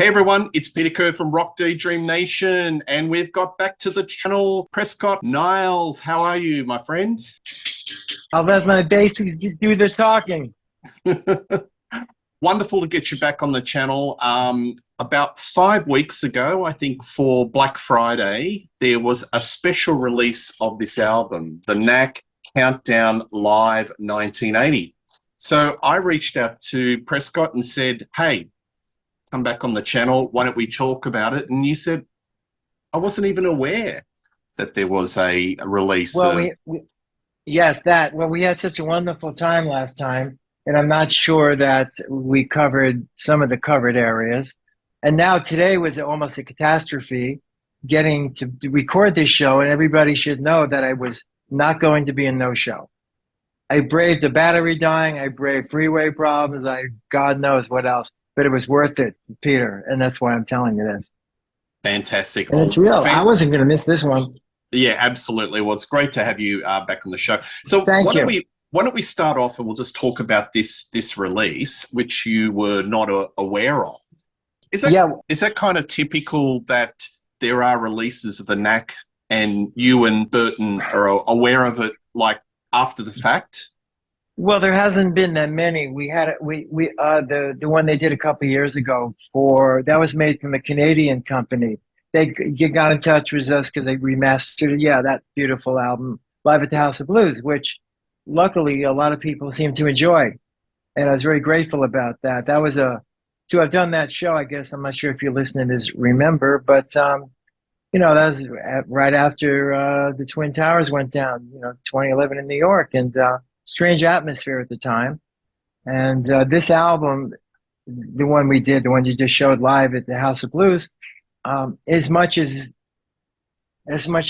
Hey everyone, it's Peter Kerr from Daydream Nation, and we've got back to the channel Prescott Niles. How are you, my friend? I'll let my basics do the talking. Wonderful to get you back on the channel. About 5 weeks ago, I think for Black Friday, there was a special release of this album, the Knack Countdown Live 1980. So I reached out to Prescott and said, hey, come back on the channel. Why don't we talk about it? And you said, I wasn't even aware that there was a release Well, of. yes, that. Well, we had such a wonderful time last time, and I'm not sure that we covered some of the covered areas. And now today was almost a catastrophe getting to record this show, and everybody should know that I was not going to be a no-show. I braved the battery dying, I braved freeway problems, God knows what else, but it was worth it, Peter, and that's why I'm telling you this. Fantastic. And it's real. I wasn't going to miss this one. Yeah, absolutely. Well, it's great to have you back on the show. So Thank you. Why don't we start off and we'll just talk about this release, which you were not aware of. Is that kind of typical that there are releases of the Knack and you and Burton are aware of it like after the fact? Well, there hasn't been that many. We had the one they did a couple of years ago that was made from a Canadian company. They got in touch with us because they remastered it. Yeah, that beautiful album, Live at the House of Blues, which luckily a lot of people seem to enjoy, and I was very grateful about that. That was to have done that show. I guess I'm not sure if you're listening to this, remember, but that was right after the Twin Towers went down. 2011 in New York, and strange atmosphere at the time. And this album, the one we did, the one you just showed live at the House of Blues, as much it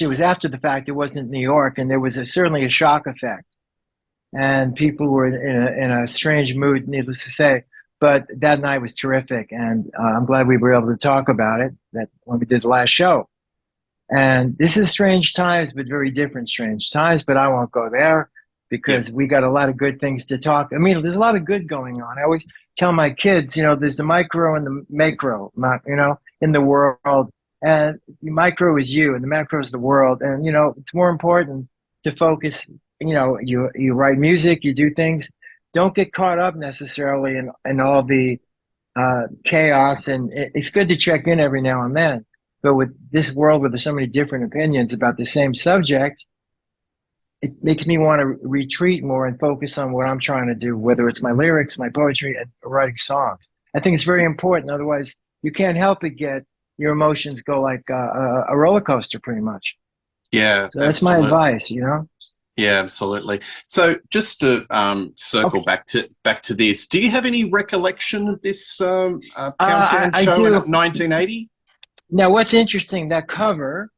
was after the fact, it wasn't New York, and there was certainly a shock effect, and people were in a strange mood, needless to say. But that night was terrific, and I'm glad we were able to talk about it that when we did the last show. And this is strange times, but very different strange times. But I won't go there because we got a lot of good things to talk. I mean, there's a lot of good going on. I always tell my kids, there's the micro and the macro, in the world. And the micro is you and the macro is the world. And, it's more important to focus, you write music, you do things. Don't get caught up necessarily in all the chaos. And it's good to check in every now and then. But with this world where there's so many different opinions about the same subject, it makes me want to retreat more and focus on what I'm trying to do, whether it's my lyrics, my poetry, and writing songs. I think it's very important. Otherwise, you can't help but get your emotions go like a roller coaster, pretty much. Yeah, so that's my advice. Yeah, absolutely. So just to circle back to this, do you have any recollection of this countdown show in 1980? Now, what's interesting, that cover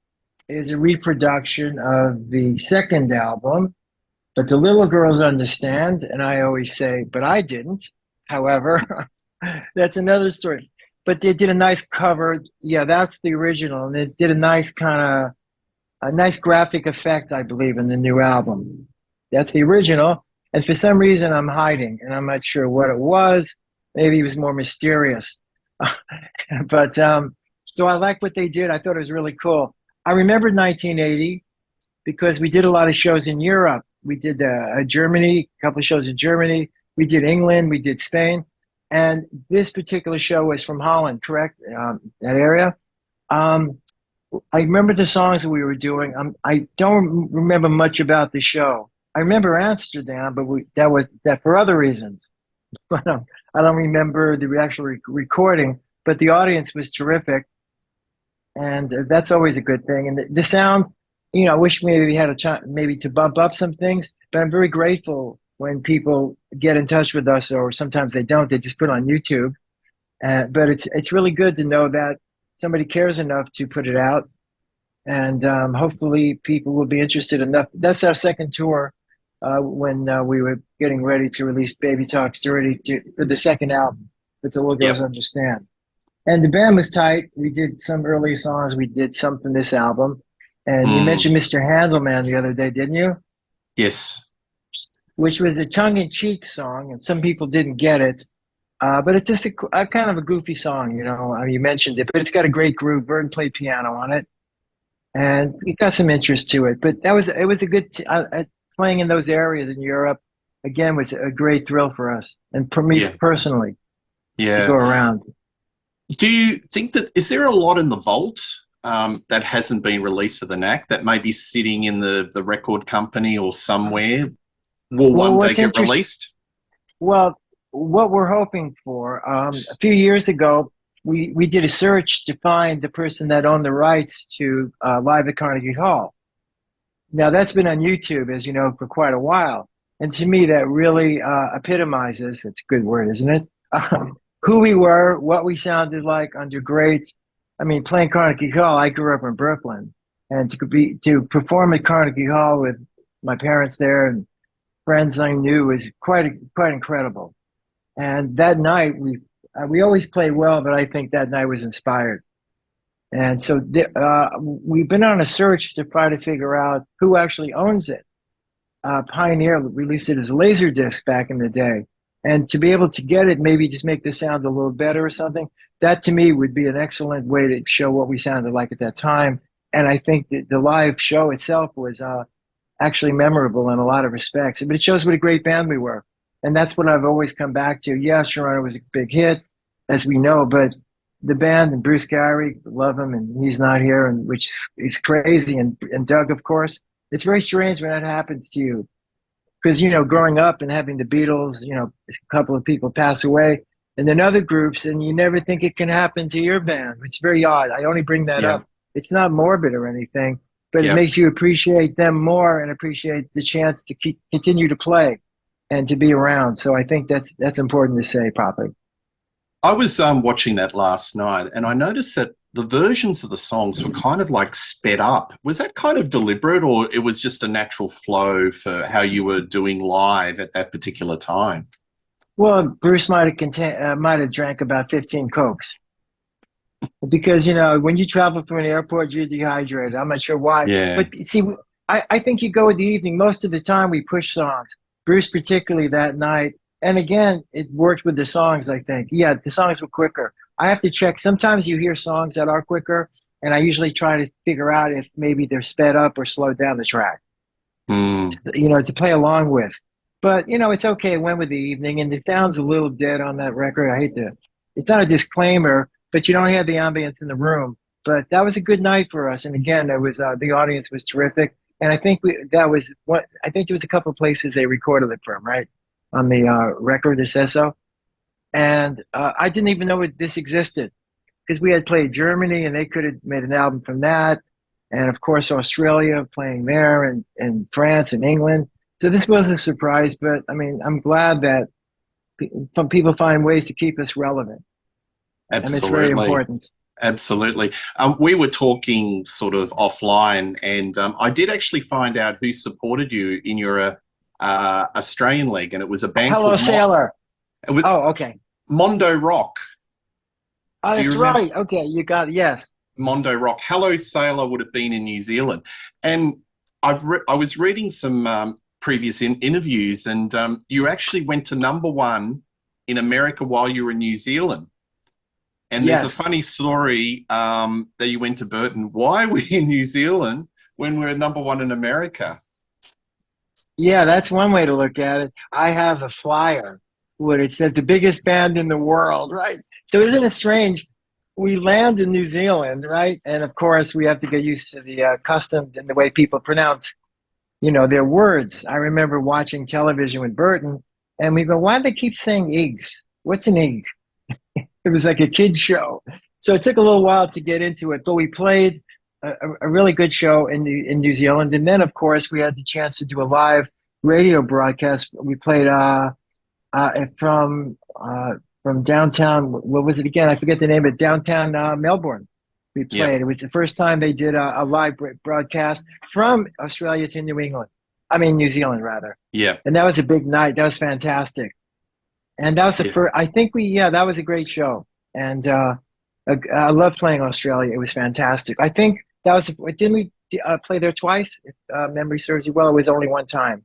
is a reproduction of the second album, but the little girls understand, and I always say, but I didn't. However, that's another story. But they did a nice cover. Yeah, that's the original, and they did a nice graphic effect, I believe, in the new album. That's the original, and for some reason I'm hiding, and I'm not sure what it was. Maybe it was more mysterious. But so I like what they did. I thought it was really cool. I remember 1980 because we did a lot of shows in Europe. We did Germany, a couple of shows in Germany. We did England, we did Spain. And this particular show was from Holland, correct? That area. I remember the songs that we were doing. I don't remember much about the show. I remember Amsterdam, but that was for other reasons. I don't remember the actual recording, but the audience was terrific. And that's always a good thing. And the sound, I wish maybe we had a chance maybe to bump up some things, but I'm very grateful when people get in touch with us, or sometimes they don't, they just put it on YouTube. But it's really good to know that somebody cares enough to put it out. And hopefully people will be interested enough. That's our second tour when we were getting ready to release Baby Talks Dirty for the second album, but the little girls understand. And the band was tight. We did some early songs. We did some from this album. And you mentioned Mr. Handelman the other day, didn't you? Yes. Which was a tongue-in-cheek song, and some people didn't get it. But it's just a kind of a goofy song, you know. I mean, you mentioned it, but it's got a great groove. Burton played piano on it, and it got some interest to it. But it was a good playing in those areas in Europe. Again, was a great thrill for us, and for me Yeah, personally, to go yeah. around. Do you think that is there a lot in the vault that hasn't been released for the Knack that may be sitting in the record company or somewhere? Will Well, one day what's get interesting? released? Well, what we're hoping for, a few years ago, we did a search to find the person that owned the rights to Live at Carnegie Hall. Now, that's been on YouTube, as you know, for quite a while. And to me, that really epitomizes, it's a good word, isn't it? Who we were, what we sounded like under great, I mean, playing Carnegie Hall, I grew up in Brooklyn. And to perform at Carnegie Hall with my parents there and friends I knew was quite incredible. And that night, we always play well, but I think that night was inspired. And so we've been on a search to try to figure out who actually owns it. Pioneer released it as a laser disc back in the day, and to be able to get it, maybe just make the sound a little better or something. That to me would be an excellent way to show what we sounded like at that time. And I think that the live show itself was actually memorable in a lot of respects. But it shows what a great band we were. And that's what I've always come back to. Yeah, Sharona was a big hit, as we know, but the band and Bruce Gary, love him, and he's not here, and which is crazy. And Doug, of course. It's very strange when that happens to you. Because, you know, growing up and having the Beatles, you know, a couple of people pass away, and then other groups, and you never think it can happen to your band. It's very odd. I only bring that Yeah, up. It's not morbid or anything, but it yeah. makes you appreciate them more and appreciate the chance to continue to play and to be around. So I think that's important to say properly. I was watching that last night, and I noticed that the versions of the songs were kind of like sped up. Was that kind of deliberate, or it was just a natural flow for how you were doing live at that particular time? Well, Bruce might have drank about 15 cokes because you know when you travel from an airport, you're dehydrated. I'm not sure why, Yeah, but see, I think you go with the evening. Most of the time, we push songs. Bruce, particularly that night, and again, it worked with the songs. I think, yeah, the songs were quicker. I have to check. Sometimes you hear songs that are quicker, and I usually try to figure out if maybe they're sped up or slowed down the track, mm, you know, to play along with. But you know, it's okay. It went with the evening, and it sounds a little dead on that record. I hate to. It's not a disclaimer, but you don't have the ambience in the room. But that was a good night for us, and again, it was the audience was terrific, and I think that was what I think there was a couple of places they recorded it from, right, on the record, it says so. And I didn't even know this existed because we had played Germany, and they could have made an album from that, and of course Australia playing there, and France and England. So this was a surprise, but I mean, I'm glad that some people find ways to keep us relevant, and it's very absolutely. important. Absolutely. We were talking sort of offline, and I did actually find out who supported you in your Australian leg, and it was a band Hello, called Sailor. it was Oh, okay. Mondo Rock. Oh, Do you that's remember right. Okay, you got it. Yes. Mondo Rock? Hello Sailor would have been in New Zealand, and I was reading some previous interviews, and you actually went to number one in America while you were in New Zealand. And there's a Yes. funny story that you went to Burton. Why were you in New Zealand when we're number one in America? Yeah, that's one way to look at it. I have a flyer where it says the biggest band in the world, right? So isn't it strange? We land in New Zealand, right? And of course, we have to get used to the customs and the way people pronounce, you know, their words. I remember watching television with Burton, and we go, "Why do they keep saying eggs? What's an egg?" It was like a kid's show. So it took a little while to get into it, but we played a really good show in New Zealand. And then, of course, we had the chance to do a live radio broadcast. We played uh, from uh, from downtown. What was it again? I forget the name of it. Downtown Melbourne. We Yep. played. It was the first time they did a live broadcast from Australia to New England. I mean, New Zealand, rather. Yep. And that was a big night. That was fantastic. And that was the Yeah. first. I think yeah, that was a great show. And I love playing Australia. It was fantastic. I think that was. Didn't we play there twice? If memory serves you well, it was only one time.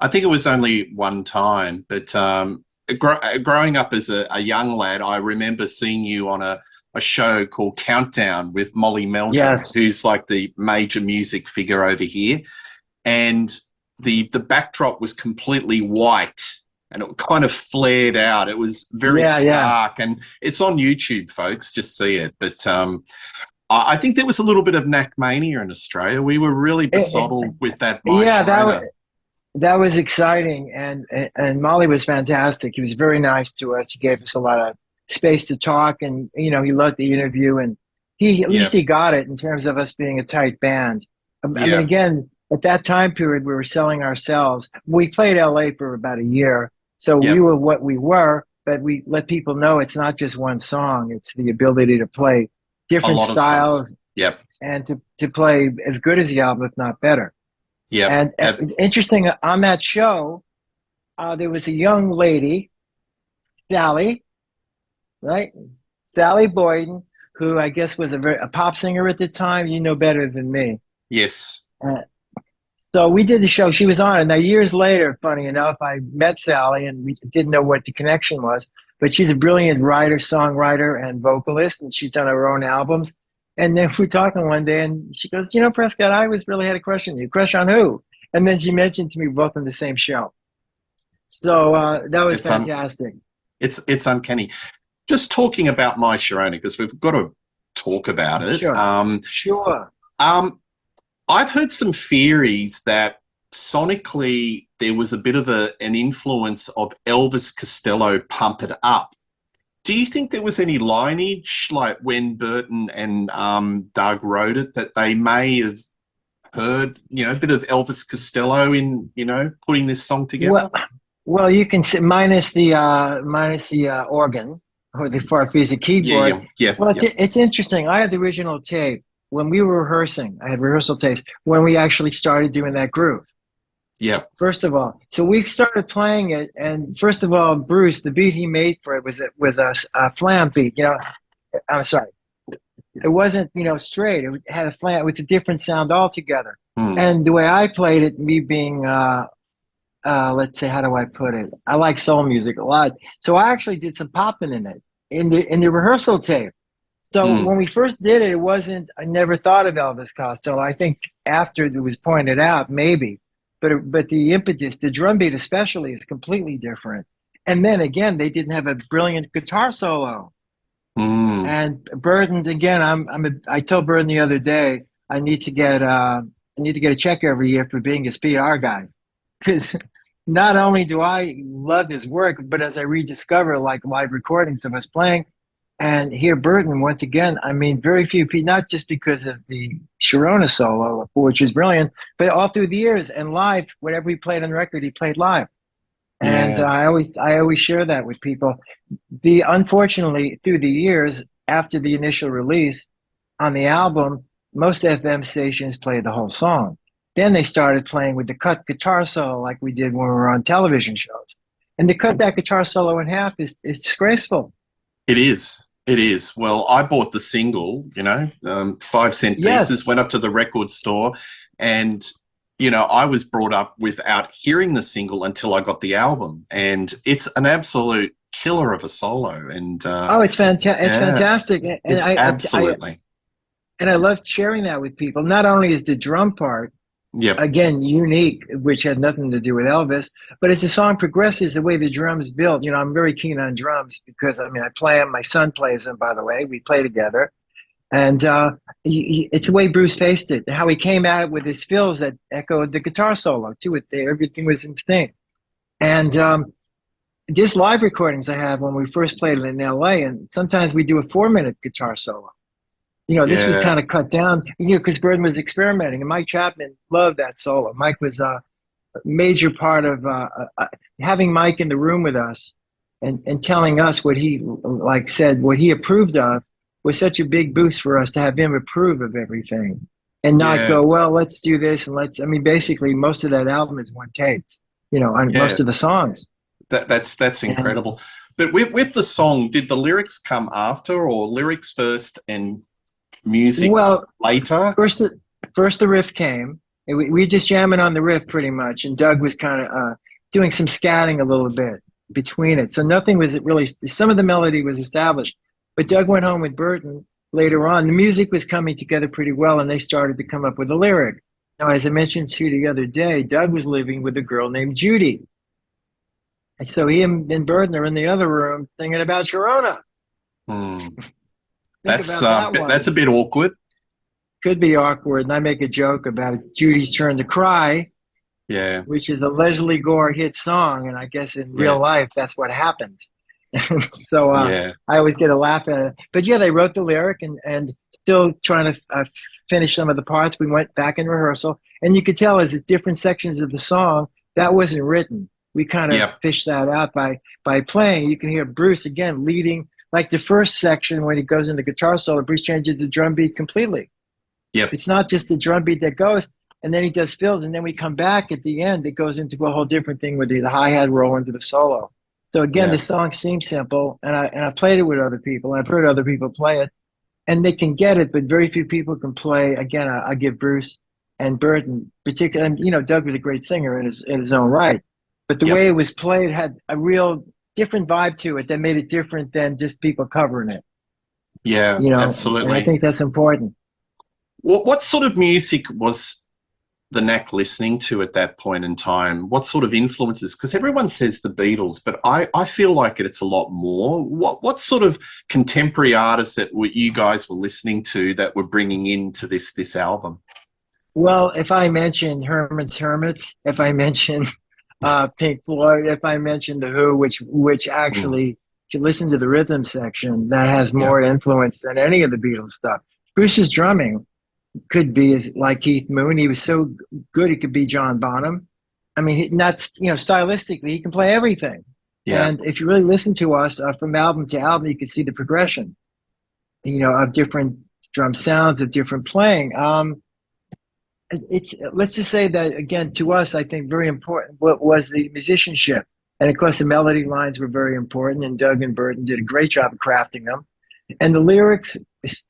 I think it was only one time, but growing up as a young lad, I remember seeing you on a show called Countdown with Molly Meldrum, Yes. who's like the major music figure over here. And the backdrop was completely white and it kind of flared out. It was very Yeah, yeah. stark, and it's on YouTube, folks. Just see it. But I think there was a little bit of Knack mania in Australia. We were really besottled with that My Yeah, Sharona. that was exciting, and Molly was fantastic. He was very nice to us. He gave us a lot of space to talk, and he loved the interview, and he at least Yeah, he got it in terms of us being a tight band. I mean, yeah, again, at that time period, we were selling ourselves. We played LA for about a year, so we yep. were what we were, but we let people know it's not just one song; it's the ability to play A different lot of songs. styles Yep, and to play as good as the album, if not better. yep. And interesting on that show, there was a young lady, Sally, right? Sally Boyden, who I guess was a pop singer at the time. You know better than me. Yes. Uh, so we did the show. She was on it. Now, years later, funny enough, I met Sally and we didn't know what the connection was. But she's a brilliant writer, songwriter, and vocalist, and she's done her own albums. And then we're talking one day, and she goes, Prescott, I was really had a crush on you. Crush on who? And then she mentioned to me both on the same show. So that was It's un fantastic. it's uncanny. Just talking about My Sharona, because we've got to talk about it. Sure, sure. Um, I've heard some theories that sonically there was a bit of an influence of Elvis Costello Pump It Up. Do you think there was any lineage, like when Burton and Doug wrote it, that they may have heard, a bit of Elvis Costello in, putting this song together? Well, you can say minus the organ or the Farfisa Yeah, keyboard. yeah, yeah, Well, yeah, it's interesting. I had the original tape when we were rehearsing. I had rehearsal tapes when we actually started doing that groove. yeah. First of all, so we started playing it, and first of all, Bruce, the beat he made for it was a flam beat. I'm sorry, it wasn't straight. It had a flam. It was a different sound altogether. Hmm. And the way I played it, me being let's say, how do I put it? I like soul music a lot, so I actually did some popping in it in the rehearsal tape. So Hmm. when we first did it, it wasn't. I never thought of Elvis Costello. I think after it was pointed out, maybe, but the impetus, the drum beat especially, is completely different. And then again, they didn't have a brilliant guitar solo. Hmm. And Burden's again. I told Burden the other day I need to get a check every year for being a PR guy, because not only do I love his work, but as I rediscover like live recordings of us playing and hear Burton once again, I mean, very few people, not just because of the Sharona solo, which is brilliant, but all through the years and live, whatever he played on the record, he played live. And Yeah. I always share that with people. Unfortunately, through the years after the initial release on the album, most FM stations played the whole song. Then they started playing with the cut guitar solo like we did when we were on television shows. And to cut that guitar solo in half is disgraceful. It is. It is. Well, I bought the single, 5-cent pieces, Yes. went up to the record store, and, I was brought up without hearing the single until I got the album. And it's an absolute killer of a solo. And Oh, it's fantastic. It's yeah, fantastic. And it's absolutely. I love sharing that with people. Not only is the drum part, Yep. again, unique, which had nothing to do with Elvis. But as the song progresses, the way the drums build, I'm very keen on drums because I mean, I play them. My son plays them, by the way. We play together. And it's the way Bruce faced it, how he came at it with his fills that echoed the guitar solo to it. There, everything was instinct. And just live recordings I have when we first played it in LA, and sometimes we do a 4-minute guitar solo. This was Yeah. kind of cut down, because Burton was experimenting, and Mike Chapman loved that solo. Mike was a major part of having Mike in the room with us and telling us what he said, what he approved of was such a big boost for us to have him approve of everything and not Yeah. go, well, let's do this and I mean, basically most of that album is one take, on Yeah. most of the songs. That's And incredible. But with the song, did the lyrics come after, or lyrics first and music well, later? first the riff came. And we just jamming on the riff pretty much, and Doug was kind of doing some scatting a little bit. between it. So nothing was really, some of the melody was established. But Doug went home with Burton later on. The music was coming together pretty well, and they started to come up with a lyric. Now, as I mentioned to you the other day, Doug was living with a girl named Judy. And so he and Burton are in the other room thinking about Sharona. Hmm. Think about that one. That's a bit awkward. Could be awkward. And I make a joke about Judy's Turn to Cry, Yeah. which is a Leslie Gore hit song. And I guess in real life, that's what happened. So I always get a laugh at it. But yeah, they wrote the lyric and still trying to finish some of the parts. We went back in rehearsal. And you could tell as different sections of the song, that wasn't written. We kind of fished that out by playing. You can hear Bruce, again, leading. Like the first section, when he goes into guitar solo, Bruce changes the drum beat completely. Yep. It's not just the drum beat that goes, and then he does fills, and then we come back at the end. It goes into a whole different thing with the hi-hat roll into the solo. So again, the song seems simple, and I played it with other people, and I've heard other people play it, and they can get it, but very few people can play. Again, I give Bruce and Burton, particularly, and Doug was a great singer in his own right, but the way it was played had a real different vibe to it that made it different than just people covering it. Yeah, absolutely. And I think that's important. What sort of music was the Knack listening to at that point in time? What sort of influences? Because everyone says the Beatles, but I feel like it's a lot more. What sort of contemporary artists that you guys were listening to that were bringing into this album? Well, if I mention Herman's Hermits, if I mention Pink Floyd, if I mention The Who, which actually, if you listen to the rhythm section, that has more influence than any of the Beatles stuff. Bruce's drumming could be like Keith Moon. He was so good, he could be John Bonham. I mean, stylistically, he can play everything. Yeah. And if you really listen to us from album to album, you can see the progression, of different drum sounds, of different playing. Let's just say that, again, to us, I think very important was the musicianship. And of course, the melody lines were very important, and Doug and Burton did a great job of crafting them. And the lyrics,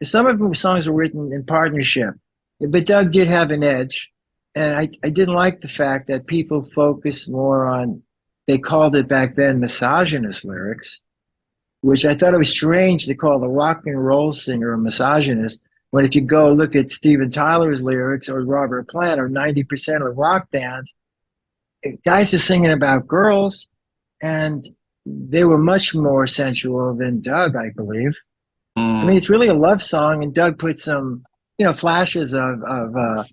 some of the songs were written in partnership, but Doug did have an edge. And I didn't like the fact that people focused more on, they called it back then, misogynist lyrics, which I thought it was strange to call the rock and roll singer a misogynist, when if you go look at Steven Tyler's lyrics or Robert Plant or 90% of rock bands, guys are singing about girls, and they were much more sensual than Doug, I believe. I mean, it's really a love song, and Doug put some, flashes of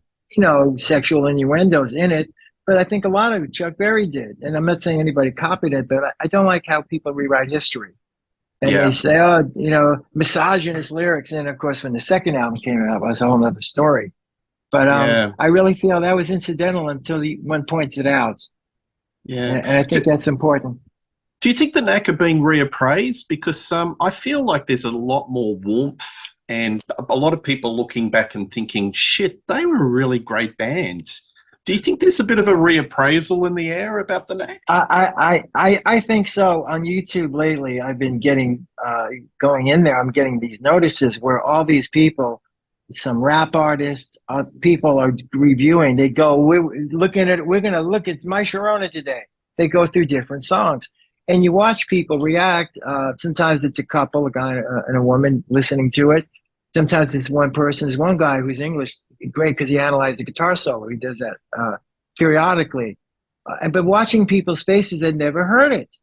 sexual innuendos in it. But I think a lot of it Chuck Berry did. And I'm not saying anybody copied it, but I don't like how people rewrite history. And they say, misogynist lyrics. And of course, when the second album came out, it was a whole other story. But I really feel that was incidental until one points it out. Yeah. And I think that's important. Do you think the Knack are being reappraised? Because I feel like there's a lot more warmth, and a lot of people looking back and thinking, shit, they were a really great band. Do you think there's a bit of a reappraisal in the air about the Knack? I think so. On YouTube lately, I've been getting, going in there, I'm getting these notices where all these people, some rap artists, people are reviewing. They go, we're looking at it, we're going to look at My Sharona today. They go through different songs. And you watch people react. Sometimes it's a couple, a guy and a woman listening to it. Sometimes it's one person. There's one guy who's English, great, because he analyzed the guitar solo. He does that periodically. But watching people's faces, they'd never heard it.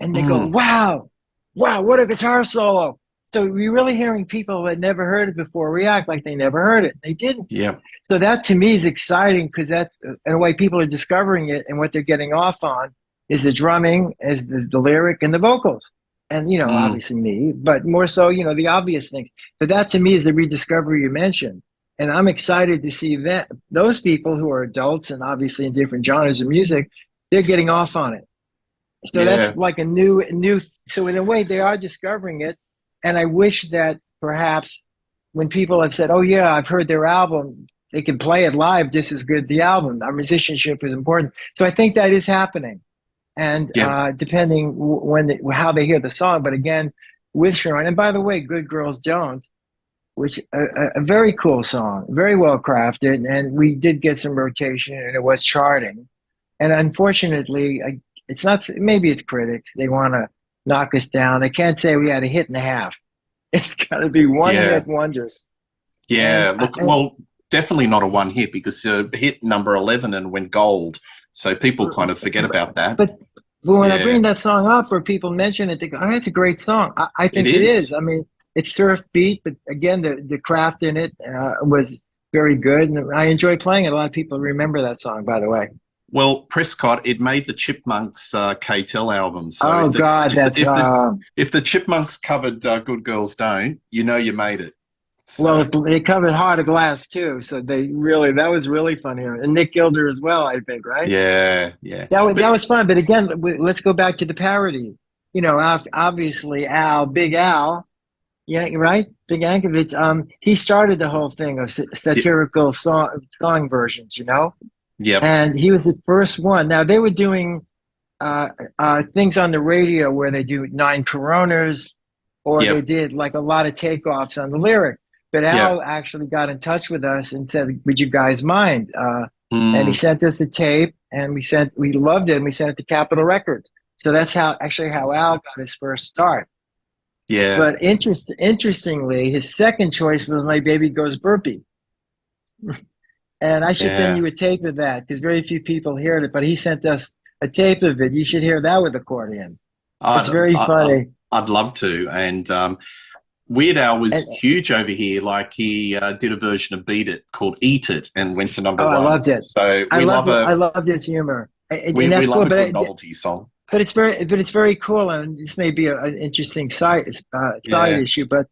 And they go, wow, what a guitar solo. So you're really hearing people that never heard it before react like they never heard it. They didn't. Yeah. So that to me is exciting, because that, in a way, people are discovering it, and what they're getting off on is the drumming, is the lyric, and the vocals. And, obviously me, but more so, the obvious things. But that to me is the rediscovery you mentioned. And I'm excited to see that those people who are adults and obviously in different genres of music, they're getting off on it. So that's like a new, so in a way they are discovering it. And I wish that perhaps when people have said, oh yeah, I've heard their album, they can play it live just as good as the album. Our musicianship is important. So I think that is happening. And depending how they hear the song, but again, with Sharona, and by the way, Good Girls Don't, which a very cool song, very well crafted, and we did get some rotation, and it was charting. And unfortunately, It's not, maybe it's critics. They want to knock us down. They can't say we had a hit and a half. It's got to be one Yeah. hit wonders. And, Yeah. Look, well, definitely not a one hit because hit number 11 and went gold. So people kind of forget about that. but when I Yeah. bring that song up or people mention it, they go, oh, that's a great song. I It think it is. is. I mean, it's surf beat, but again, the craft in it was very good. And I enjoy playing it. A lot of people remember that song, by the way. Well, Prescott, it made the Chipmunks KTEL album. So Oh, God, that's, if the Chipmunks covered Good Girls Don't, you know you made it. well, So they covered Heart of Glass too. So they really, that was really funny. And Nick Gilder as well, I think, right? yeah, yeah. That But was fun. But again, let's go back to the parody. You know, obviously Big Al, yeah, right, Big Ankovich. He started the whole thing of satirical song versions. You know, yep, and he was the first one. Now they were doing things on the radio where they do Nine Coronas, or they yep, did like a lot of takeoffs on the lyric. But yep. Al actually got in touch with us and said, "Would you guys mind?" And he Mm, sent us a tape, and we loved it, and we sent it to Capitol Records. So that's how Al got his first start. yeah, But interestingly, his second choice was "My Baby Goes Burpee," and I should send yeah. you a tape of that because very few people hear it. But he sent us a tape of it. You should hear that with accordion. It's I'd, very I'd, funny. I'd love to. And Weird Al And was huge over here. Like he did a version of Beat It called Eat It and went to number oh, I one. loved it. So I loved it. I loved his humor, and we that's love cool. a good novelty song. But it's very cool, and this may be an interesting side Yeah, issue. But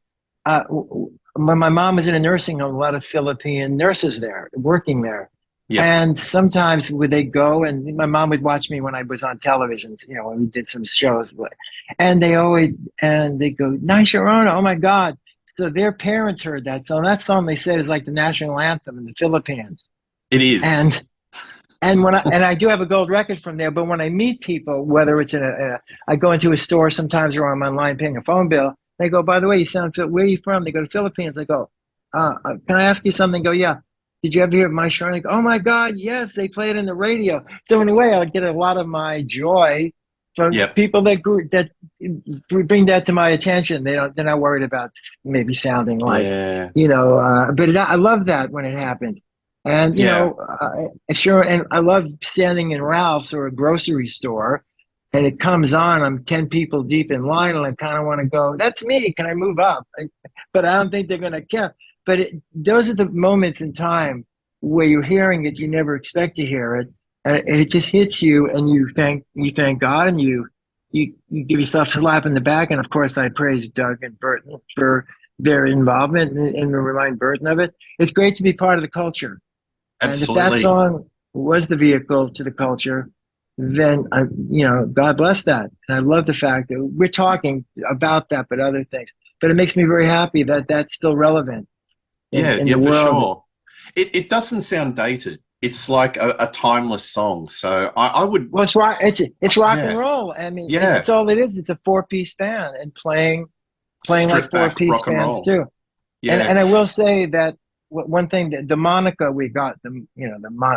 when my mom was in a nursing home, a lot of Philippine nurses there working there, yep, and sometimes would they go, and my mom would watch me when I was on television, you know, when we did some shows, and they go, "Nice Sharona, oh my God!" So their parents heard that song. That song they said is like the national anthem in the Philippines, it is. and I do have a gold record from there, but when I meet people, whether it's I go into a store sometimes or I'm online paying a phone bill, they go, by the way, you sound, where are you from? They go to Philippines. I go, can I ask you something? Go, yeah. Did you ever hear My Sharona? Oh my God, yes, they play it in the radio. So in a way, I get a lot of my joy from Yep. people that bring that to my attention. They're not worried about maybe sounding like, Yeah. you know, I love that when it happens. And you Yeah. know, sure. And I love standing in Ralph's or a grocery store, and it comes on. I'm 10 people deep in line, and I kind of want to go. That's me. Can I move up? But I don't think they're going to care. But those are the moments in time where you're hearing it, you never expect to hear it, and it just hits you, and you thank God, and you give yourself a slap in the back. And of course, I praise Doug and Burton for their involvement and remind Burton of it. It's great to be part of the culture. And if that Absolutely. song was the vehicle to the culture, then you know, God bless that. And I love the fact that we're talking about that, but other things. But it makes me very happy that that's still relevant Yeah, in yeah, the for world. sure. It doesn't sound dated. It's like a timeless song. So I would, Well, it's rock and yeah, roll. I mean, yeah, that's all it is. It's a four-piece band and playing like strip back four-piece rock and bands roll. too. Yeah, And I will say that one thing, that the moniker we got,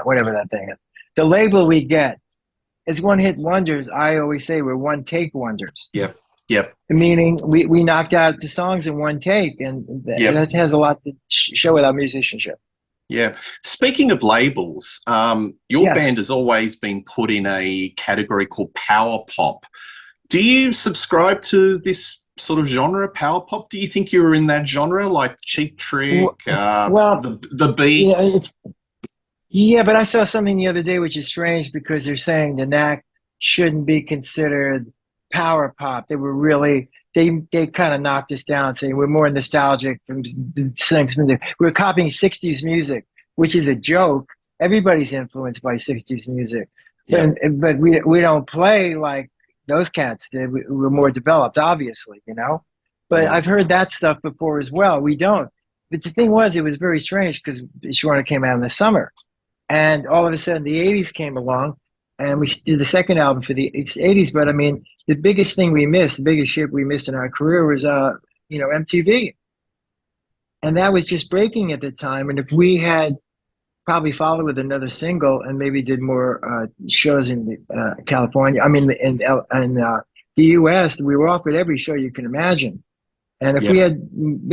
whatever that thing is, the label we get, it's one hit wonders. I always say we're one take wonders, yep, yep, meaning we knocked out the songs in one take, and yep, that has a lot to show with our musicianship. yeah. Speaking of labels, your band Yes. has always been put in a category called power pop. Do you subscribe to this sort of genre, power pop? Do you think you were in that genre, like Cheap Trick, Well, the you know, Beats? yeah, but I saw something the other day which is strange because they're saying the Knack shouldn't be considered power pop. They were really they kind of knocked us down, saying we're more nostalgic from things. We're copying '60s music, which is a joke. Everybody's influenced by '60s music, Yep. but we don't play like those cats did. We're more developed, obviously, you know. But Mm. I've heard that stuff before as well. We don't. But the thing was, it was very strange because Shorter came out in the summer, and all of a sudden the '80s came along, and we did the second album for the '80s. But I mean, the biggest thing we missed, the biggest ship we missed in our career was, MTV, and that was just breaking at the time. And if we had probably followed with another single and maybe did more shows in California. I mean, in the U.S., we were offered every show you can imagine. And if we Yep. had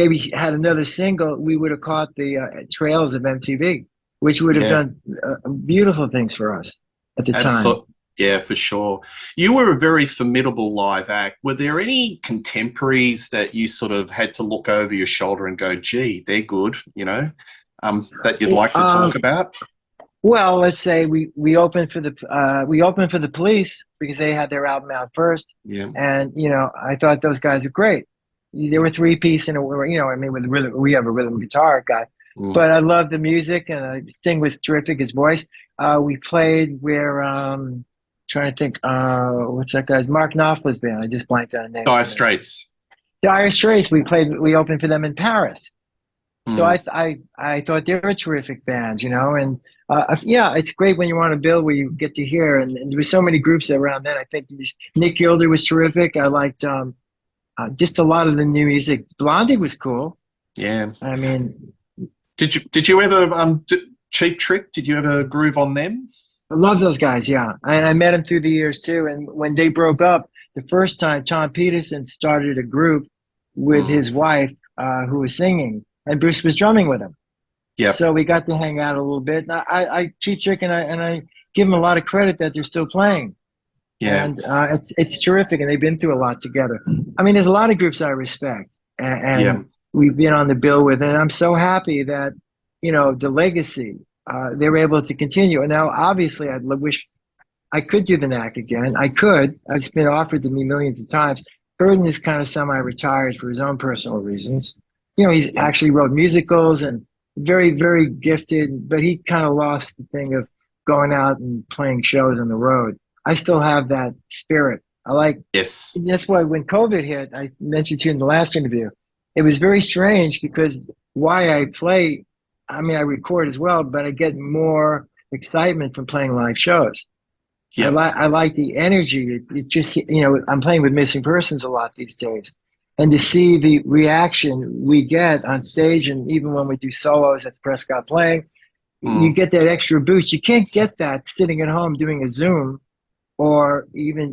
maybe had another single, we would have caught the trails of MTV, which would have Yeah. done beautiful things for us at the time. Absolutely. Yeah, for sure. You were a very formidable live act. Were there any contemporaries that you sort of had to look over your shoulder and go, gee, they're good, that you'd like to Um, talk about? well, let's say we opened for the Police because they had their album out first, Yeah. and I thought those guys are great. They were three piece and I mean, with rhythm, we have a rhythm guitar guy, Mm. but I loved the music and Sting was terrific. His voice. We played where trying to think what's that guy's Mark Knopfler's band. I just blanked on the name. Dire Straits. Dire Straits. We opened for them in Paris. So Mm. I thought they were a terrific band, and yeah, it's great when you're on a bill where you get to hear, and there were so many groups around then. I think Nick Gilder was terrific. I liked just a lot of the new music. Blondie was cool. Yeah. I mean, Did you ever Cheap Trick? Did you ever groove on them? I love those guys. Yeah, and I met them through the years too. And when they broke up, the first time Tom Peterson started a group with Mm. his wife, who was singing, and Bruce was drumming with him. Yep. So we got to hang out a little bit. And I Cheap Trick, and I give them a lot of credit that they're still playing. Yeah. And it's terrific, and they've been through a lot together. I mean, there's a lot of groups I respect, Yeah. and we've been on the bill with, and I'm so happy that the legacy they were able to continue. And now, obviously, I wish I could do the Knack again. I could. It's been offered to me millions of times. Burden is kind of semi-retired for his own personal reasons. He's actually wrote musicals and very, very gifted, but he kind of lost the thing of going out and playing shows on the road. I still have that spirit. Yes. That's why when COVID hit, I mentioned to you in the last interview, it was very strange because why I play, I mean, I record as well, but I get more excitement from playing live shows. Yep. I like the energy. It just, I'm playing with missing persons a lot these days. And to see the reaction we get on stage, and even when we do solos, that's Prescott playing, you get that extra boost. You can't get that sitting at home doing a Zoom or even,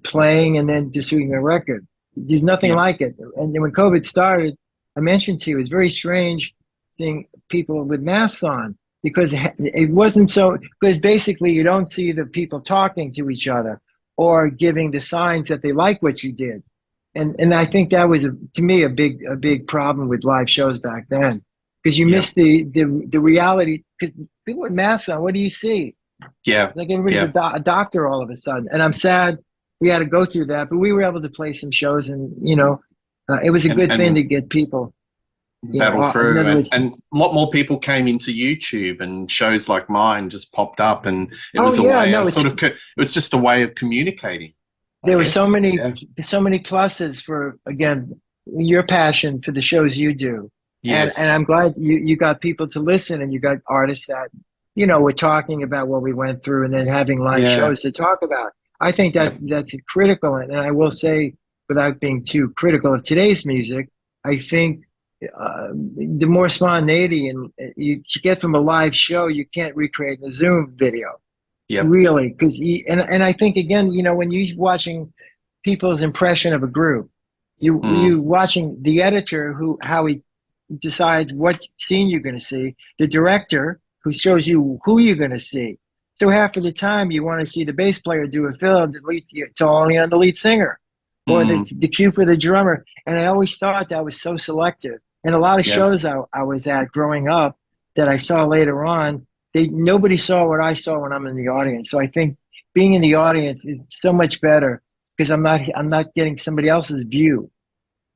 playing and then just doing a record. There's nothing Yep. like it. And then when COVID started, I mentioned to you, it's very strange seeing people with masks on because it wasn't so, because basically you don't see the people talking to each other or giving the signs that they like what you did. And I think that was to me a big problem with live shows back then because you Yep. miss the reality. Because people with masks on, what do you see? Yeah. Like everybody's Yeah. a doctor all of a sudden, and I'm sad we had to go through that, but we were able to play some shows, and it was a And good thing to get people. battle In through, other words, and a lot more people came into YouTube, and shows like mine just popped up, and it oh was a yeah, way no, of it's it was just a way of communicating, I there were so guess. many Yeah. so many pluses for again your passion for the shows you do, and Yes. I'm glad you got people to listen, and you got artists that were talking about what we went through, and then having live Yeah. shows to talk about. I think Yep. that's critical, and I will say, without being too critical of today's music, I think the more spontaneity and you get from a live show, you can't recreate in a Zoom video. Yep. Really, because and I think again, when you're watching people's impression of a group, you watching the editor how he decides what scene you're going to see, the director who shows you who you're going to see. So half of the time you want to see the bass player do a fill, it's only on the lead singer, or the cue for the drummer. And I always thought that was so selective. And a lot of Yep. shows I was at growing up that I saw later on, nobody saw what I saw when I'm in the audience. So I think being in the audience is so much better because I'm not getting somebody else's view.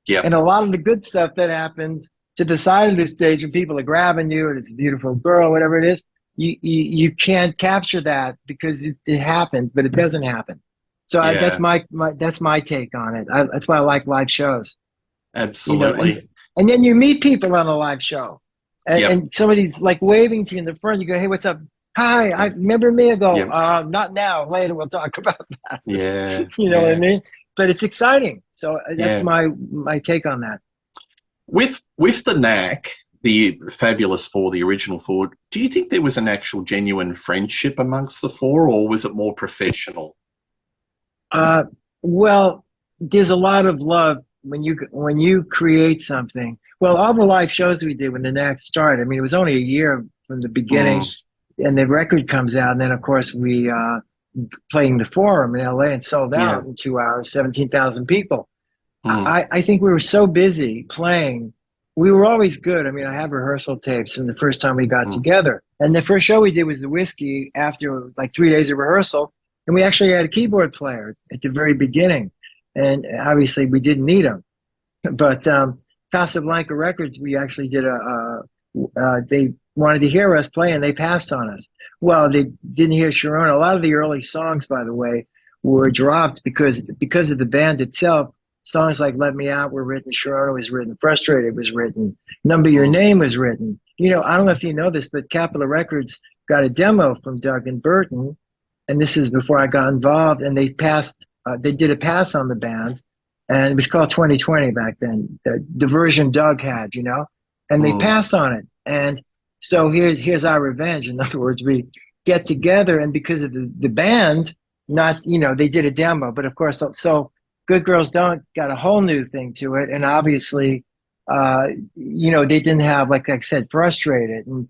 Yep. And a lot of the good stuff that happens to the side of the stage when people are grabbing you and it's a beautiful girl, whatever it is, you can't capture that because it happens, but it doesn't happen. So that's Yeah. that's my take on it. That's why I like live shows. Absolutely. And then you meet people on a live show, Yep. and somebody's like waving to you in the front. You go, "Hey, what's up? Hi, I remember me." I go, Yep. "Not now. Later, we'll talk about that." Yeah. You know what I Yeah. mean? But it's exciting. So that's Yeah. my take on that. With the Knack, the fabulous four, the original four, do you think there was an actual genuine friendship amongst the four, or was it more professional? Uh, well, there's a lot of love when you create something. Well, all the live shows we did when the Knack started. I mean, it was only a year from the beginning, Mm, and the record comes out, and then of course we playing the Forum in LA and sold yeah. out in 2 hours, 17,000 people. Mm, I think we were so busy playing. We were always good. I mean, I have rehearsal tapes from the first time we got mm, together. And the first show we did was the Whiskey after like 3 days of rehearsal. And we actually had a keyboard player at the very beginning. And obviously we didn't need him. But Casablanca Records, we actually did they wanted to hear us play and they passed on us. Well, they didn't hear Sharona. A lot of the early songs, by the way, were dropped because of the band itself. Songs like "Let Me Out" were written. "Sharona" was written. "Frustrated" was written. "Number Your mm, Name" was written. You know, I don't know if you know this, but Capitol Records got a demo from Doug and Burton, and this is before I got involved. And they passed. They did a pass on the band, and it was called 2020 back then. The version Doug had, you know, and they mm. passed on it. And so here's our revenge. In other words, we get together, and because of the band, not they did a demo, but of course, so Good Girls Don't got a whole new thing to it, and obviously, they didn't have, like I said, Frustrated, and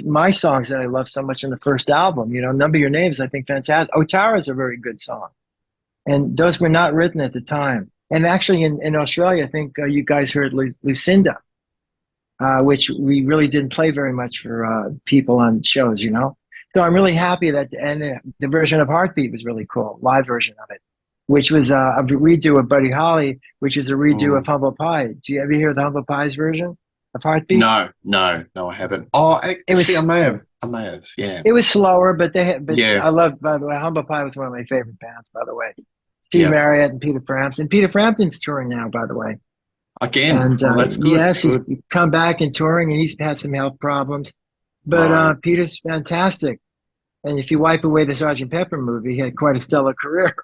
my songs that I love so much in the first album. Number Your Names, I think fantastic. Otara is a very good song, and those were not written at the time. And actually, in Australia, I think you guys heard Lucinda, which we really didn't play very much for people on shows. So I'm really happy and the version of Heartbeat was really cool, live version of it, which was a redo of Buddy Holly, which is a redo of Mm. Humble Pie. Do you ever hear the Humble Pie's version of Heartbeat? No, no, no, I haven't. Oh, It actually, was I may have. Yeah, it was slower, but but yeah, I love, by the way, Humble Pie was one of my favorite bands, by the way. Steve yeah. Marriott and Peter Frampton. Peter Frampton's touring now, by the way. Again, And well, that's good. yes, he's Good. come back and touring, and he's had some health problems. But Right. Peter's fantastic. And if you wipe away the Sergeant Pepper movie, he had quite a stellar career.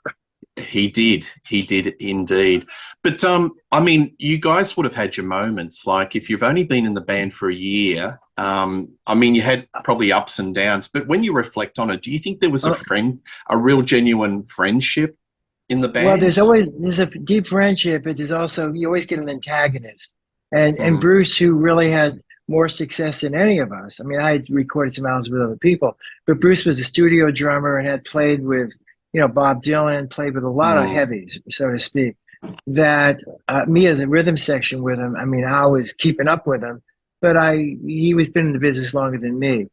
He did. He did indeed. But I mean, you guys would have had your moments. Like if you've only been in the band for a year, I mean, you had probably ups and downs. But when you reflect on it, do you think there was Uh, a real genuine friendship in the well, band? there's a deep friendship, but there's also you always get an antagonist. And Mm, Bruce, who really had more success than any of us. I mean, I had recorded some albums with other people, but Bruce was a studio drummer and had played with, Bob Dylan, played with a lot of mm, heavies, so to speak. That me as a rhythm section with him, I mean, I was keeping up with him, but he was been in the business longer than me.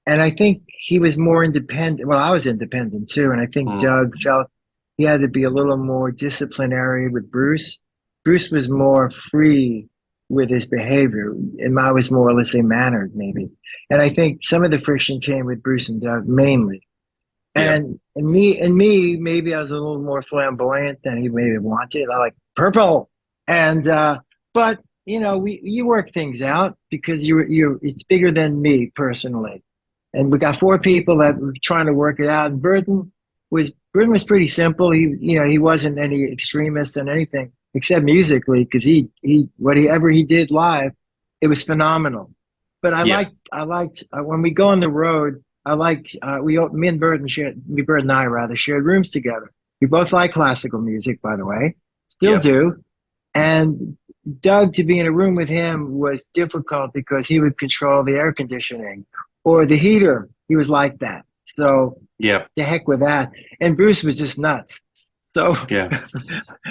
And I think he was more independent. Well, I was independent too. And I think mm. Doug felt he had to be a little more disciplinary with Bruce. Bruce was more free with his behavior, and I was more, let's say, mannered, maybe. And I think some of the friction came with Bruce and Doug mainly. Yeah. And me, maybe I was a little more flamboyant than he maybe wanted. I like purple. And but we you work things out because you it's bigger than me personally. And we got four people that were trying to work it out. And Burton was pretty simple. He wasn't any extremist in anything except musically, because he whatever he did live, it was phenomenal. But Yeah. I liked when we go on the road. I liked me and Burton and I rather shared rooms together. We both like classical music, by the way, still Yeah. do. And Doug, to be in a room with him was difficult because he would control the air conditioning or the heater. He was like that. So Yeah. the heck with that. And Bruce was just nuts. So, Yeah.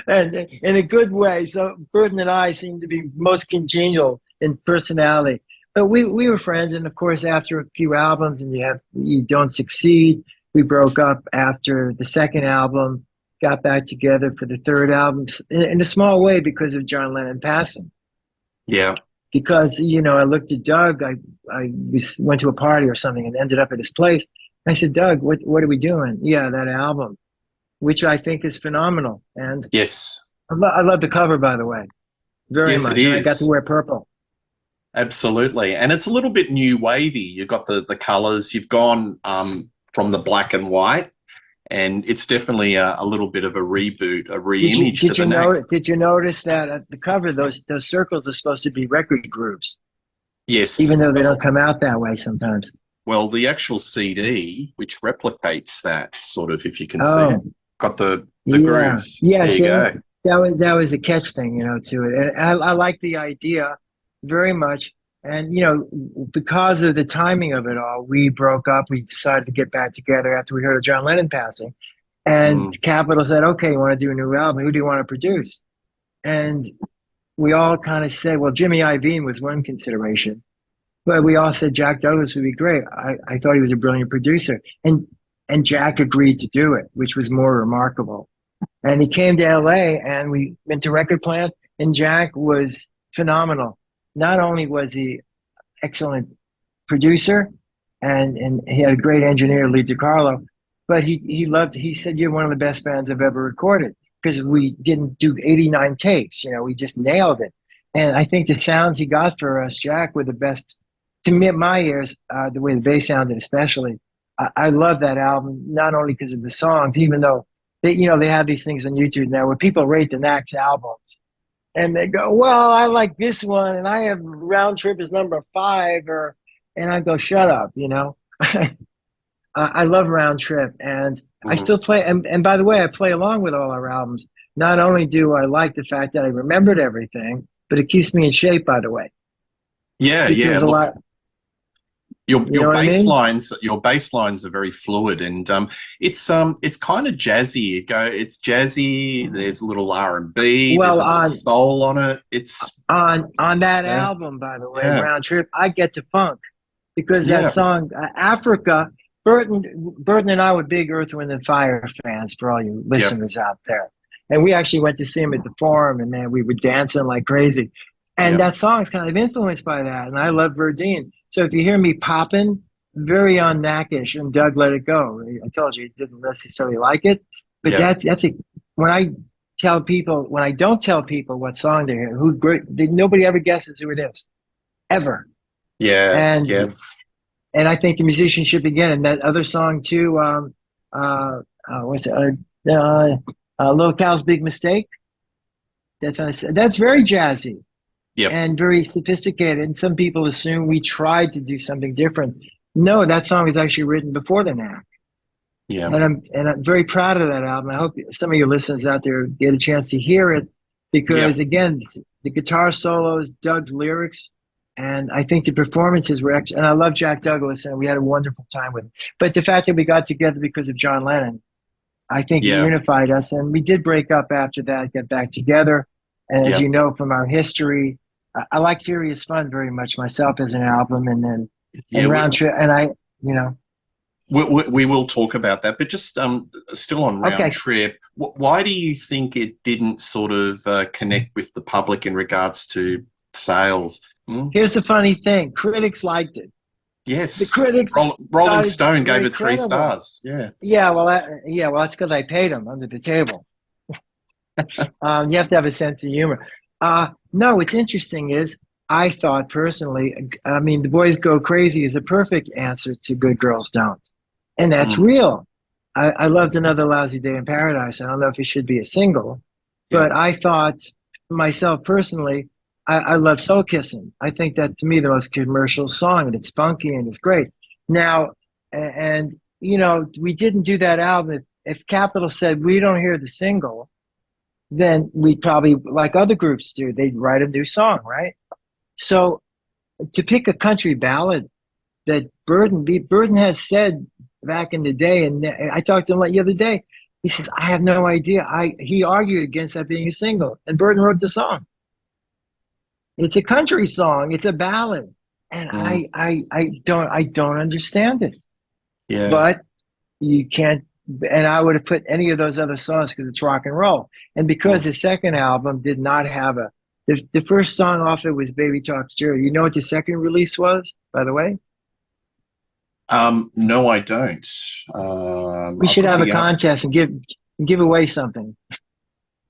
and in a good way. So Burton and I seemed to be most congenial in personality. But we were friends, and of course, after a few albums, and you don't succeed. We broke up after the second album, got back together for the third album in a small way because of John Lennon passing. Yeah. Because I looked at Doug. I went to a party or something and ended up at his place. I said, Doug, what are we doing? Yeah, that album, which I think is phenomenal. And Yes. I love the cover, by the way, very Yes, it much. And I got to is. wear purple. Absolutely. And it's a little bit new wavy. You've got the colors. You've gone from the black and white. and it's definitely a little bit of a reboot, a Did you re-image for did the you Knack. notice did you notice that at the cover those circles are supposed to be record groups, Yes, even though they don't come out that way sometimes. well, the actual CD, which replicates that sort of, if you can see it, Oh, got the yeah, grooves. yeah. There you See, go. that was a catch thing, to it, and I like the idea very much. And because of the timing of it all, we broke up. We decided to get back together after we heard of John Lennon passing, and Mm, Capitol said, "Okay, you want to do a new album? Who do you want to produce?" And we all kind of said, "Well, Jimmy Iovine was one consideration." But we all said Jack Douglas would be great. I thought he was a brilliant producer. And Jack agreed to do it, which was more remarkable. And he came to LA and we went to record plant and Jack was phenomenal. Not only was he excellent producer and he had a great engineer, Lee DiCarlo, but he said you're one of the best bands I've ever recorded because we didn't do 89 takes, we just nailed it. And I think the sounds he got for us, Jack, were the best to me, my ears, the way the bass sounded, especially. I love that album, not only because of the songs, even though they have these things on YouTube now where people rate the Knack's albums and they go, "Well, I like this one, and I have Round Trip is number 5," and I go, "Shut up." I love Round Trip, and I mm. still play. And by the way, I play along with all our albums. Not only do I like the fact that I remembered everything, but it keeps me in shape. By the way, Yeah, yeah. because a Look, lot, your you know what I mean? your bass lines are very fluid, and it's kind of jazzy. It's jazzy. There's a little R&B. There's Well, a little on soul on it. It's on that yeah, album, by the way, yeah, Round Trip, I get to funk because that yeah, song, Africa. Burton and I were big Earth, Wind, and Fire fans for all you yeah, listeners out there, and we actually went to see him at the Forum, and man, we were dancing like crazy. And yeah, that song is kind of influenced by that, and I love Verdine. So if you hear me popping, very on Knackish and Doug Let It Go. I told you he didn't necessarily like it, but yeah, that's a when I don't tell people what song they hear, nobody ever guesses who it is, ever. yeah, And yeah, and I think the musician should begin. And that other song too, what's it? Lil Cal's Big Mistake. That's very jazzy yep, and very sophisticated. And some people assume we tried to do something different. No, that song was actually written before the Knack. yeah, And I'm very proud of that album. I hope some of your listeners out there get a chance to hear it yep, because again, the guitar solos, Doug's lyrics, and I think the performances were excellent. And I love Jack Douglas, and we had a wonderful time with him. But the fact that we got together because of John Lennon, I think it yeah, unified us. And we did break up after that, get back together. And as yeah, you know from our history, I like Furious Fun very much myself as an album, and then yeah. and Round Trip, and you know, We will talk about that, but just still on Round okay. Trip, why do you think it didn't sort of connect with the public in regards to sales? Hmm? Here's the funny thing: critics liked it. The Yes, critics Rolling thought Stone were gave it three incredible. stars. Yeah. Yeah, well, that's because I paid them under the table. You have to have a sense of humor. No, what's interesting is I thought personally, I mean, The Boys Go Crazy is a perfect answer to Good Girls Don't. And that's Mm, real. I loved Another Lousy Day in Paradise. I don't know if it should be a single, yeah. but I thought myself personally, I love Soul Kissing. I think that to me the most commercial song, and it's funky and it's great. Now, and we didn't do that album. If Capitol said we don't hear the single, then we'd probably, like other groups do, they'd write a new song, right? So to pick a country ballad that Burton has said back in the day, and I talked to him like the other day. He says, "I have no idea." He argued against that being a single, and Burton wrote the song. It's a country song. It's a ballad, and Mm, I don't understand it. yeah. But you can't. And I would have put any of those other songs because it's rock and roll. And because Mm. the second album did not have the first song off it was Baby Talks Jerry. You know what the second release was, by the way? No, I don't. We I've should got have a the contest and give away something.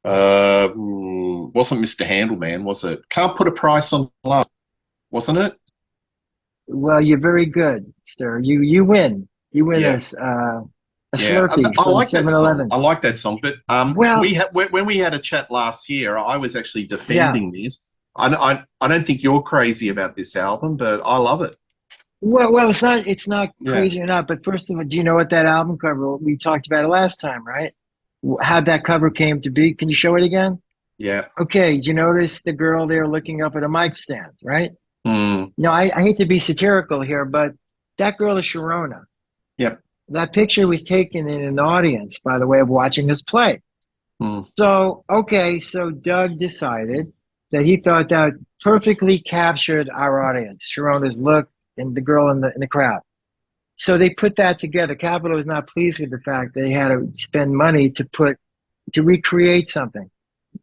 wasn't Mr. Handelman, was it? Can't put a price on love, wasn't it? Well, you're very good, sir. You win. You win Yeah. this a Yeah, Slurpee I from like that song. 7-Eleven. I like that song. But Well, when we had a chat last year, I was actually yeah. defending this. I don't think you're crazy about this album, but I love it. Well, it's not Yeah, crazy or not. But first of all, do you know what that album cover? We talked about it last time, right? How that cover came to be. Can you show it again? yeah. Okay. Did you notice the girl there looking up at a mic stand, right? Mm, Now, I hate to be satirical here, but that girl is Sharona. yep. That picture was taken in an audience, by the way, of watching us play. Mm, So, okay, so Doug decided that he thought that perfectly captured our audience, Sharona's look and the girl in the crowd. So they put that together. Capitol was not pleased with the fact they had to spend money to recreate something.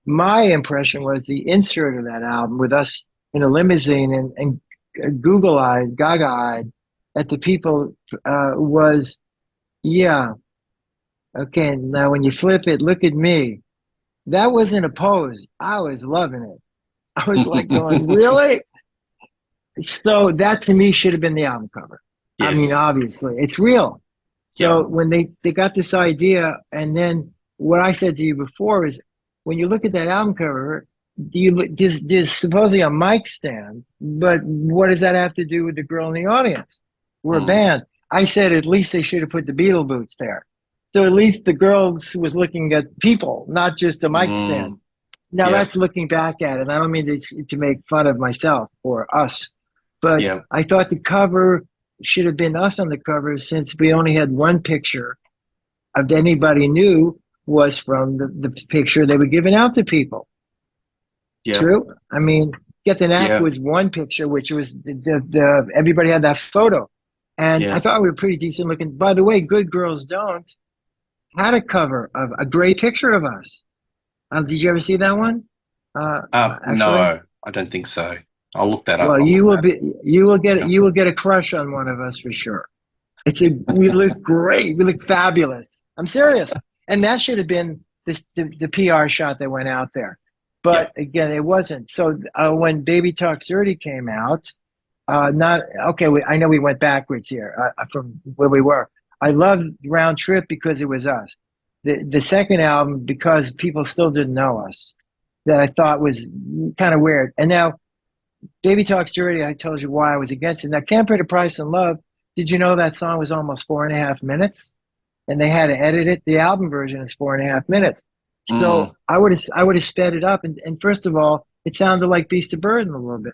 My impression was the insert of that album with us in a limousine and Google-eyed, Gaga-eyed at the people was, yeah, okay, now when you flip it, look at me. That wasn't a pose. I was loving it. I was like going, mm. really? So that to me should have been the album cover. I mean, Yes. obviously, it's real. Yep. So when they got this idea, and then what I said to you before is, when you look at that album cover, there's supposedly a mic stand, but what does that have to do with the girl in the audience? We're a Mm, band. I said at least they should have put the Beatle boots there. So at least the girl was looking at people, not just a mic stand. mm, Now yep. that's looking back at it. I don't mean to make fun of myself or us, but Yep. I thought the cover should have been us on the cover since we only had one picture of anybody knew was from the picture they were giving out to people. Yep. True. I mean, Get the Knack Yeah. was one picture, which was the everybody had that photo, and I Yeah. thought we were pretty decent looking. By the way, Good Girls Don't had a cover of a great picture of us. Did you ever see that one? Actually, No, I don't think so. I'll look that up. well, I'll look that. Yep. you will get a crush on one of us for sure. We look great. We look fabulous. I'm serious. And that should have been the PR shot that went out there. But Yep. again, it wasn't. So when Baby Talks Dirty came out, not okay. I know we went backwards here from where we were. I loved Round Trip because it was us. The second album because people still didn't know us. That I thought was kind of weird. And now Baby Talks Dirty, I told you why I was against it. Now Can't Pay the Price in Love. Did you know that song was almost 4.5 minutes? And they had to edit it. The album version is 4.5 minutes. Mm, So I would have sped it up. And first of all, it sounded like Beast of Burden a little bit.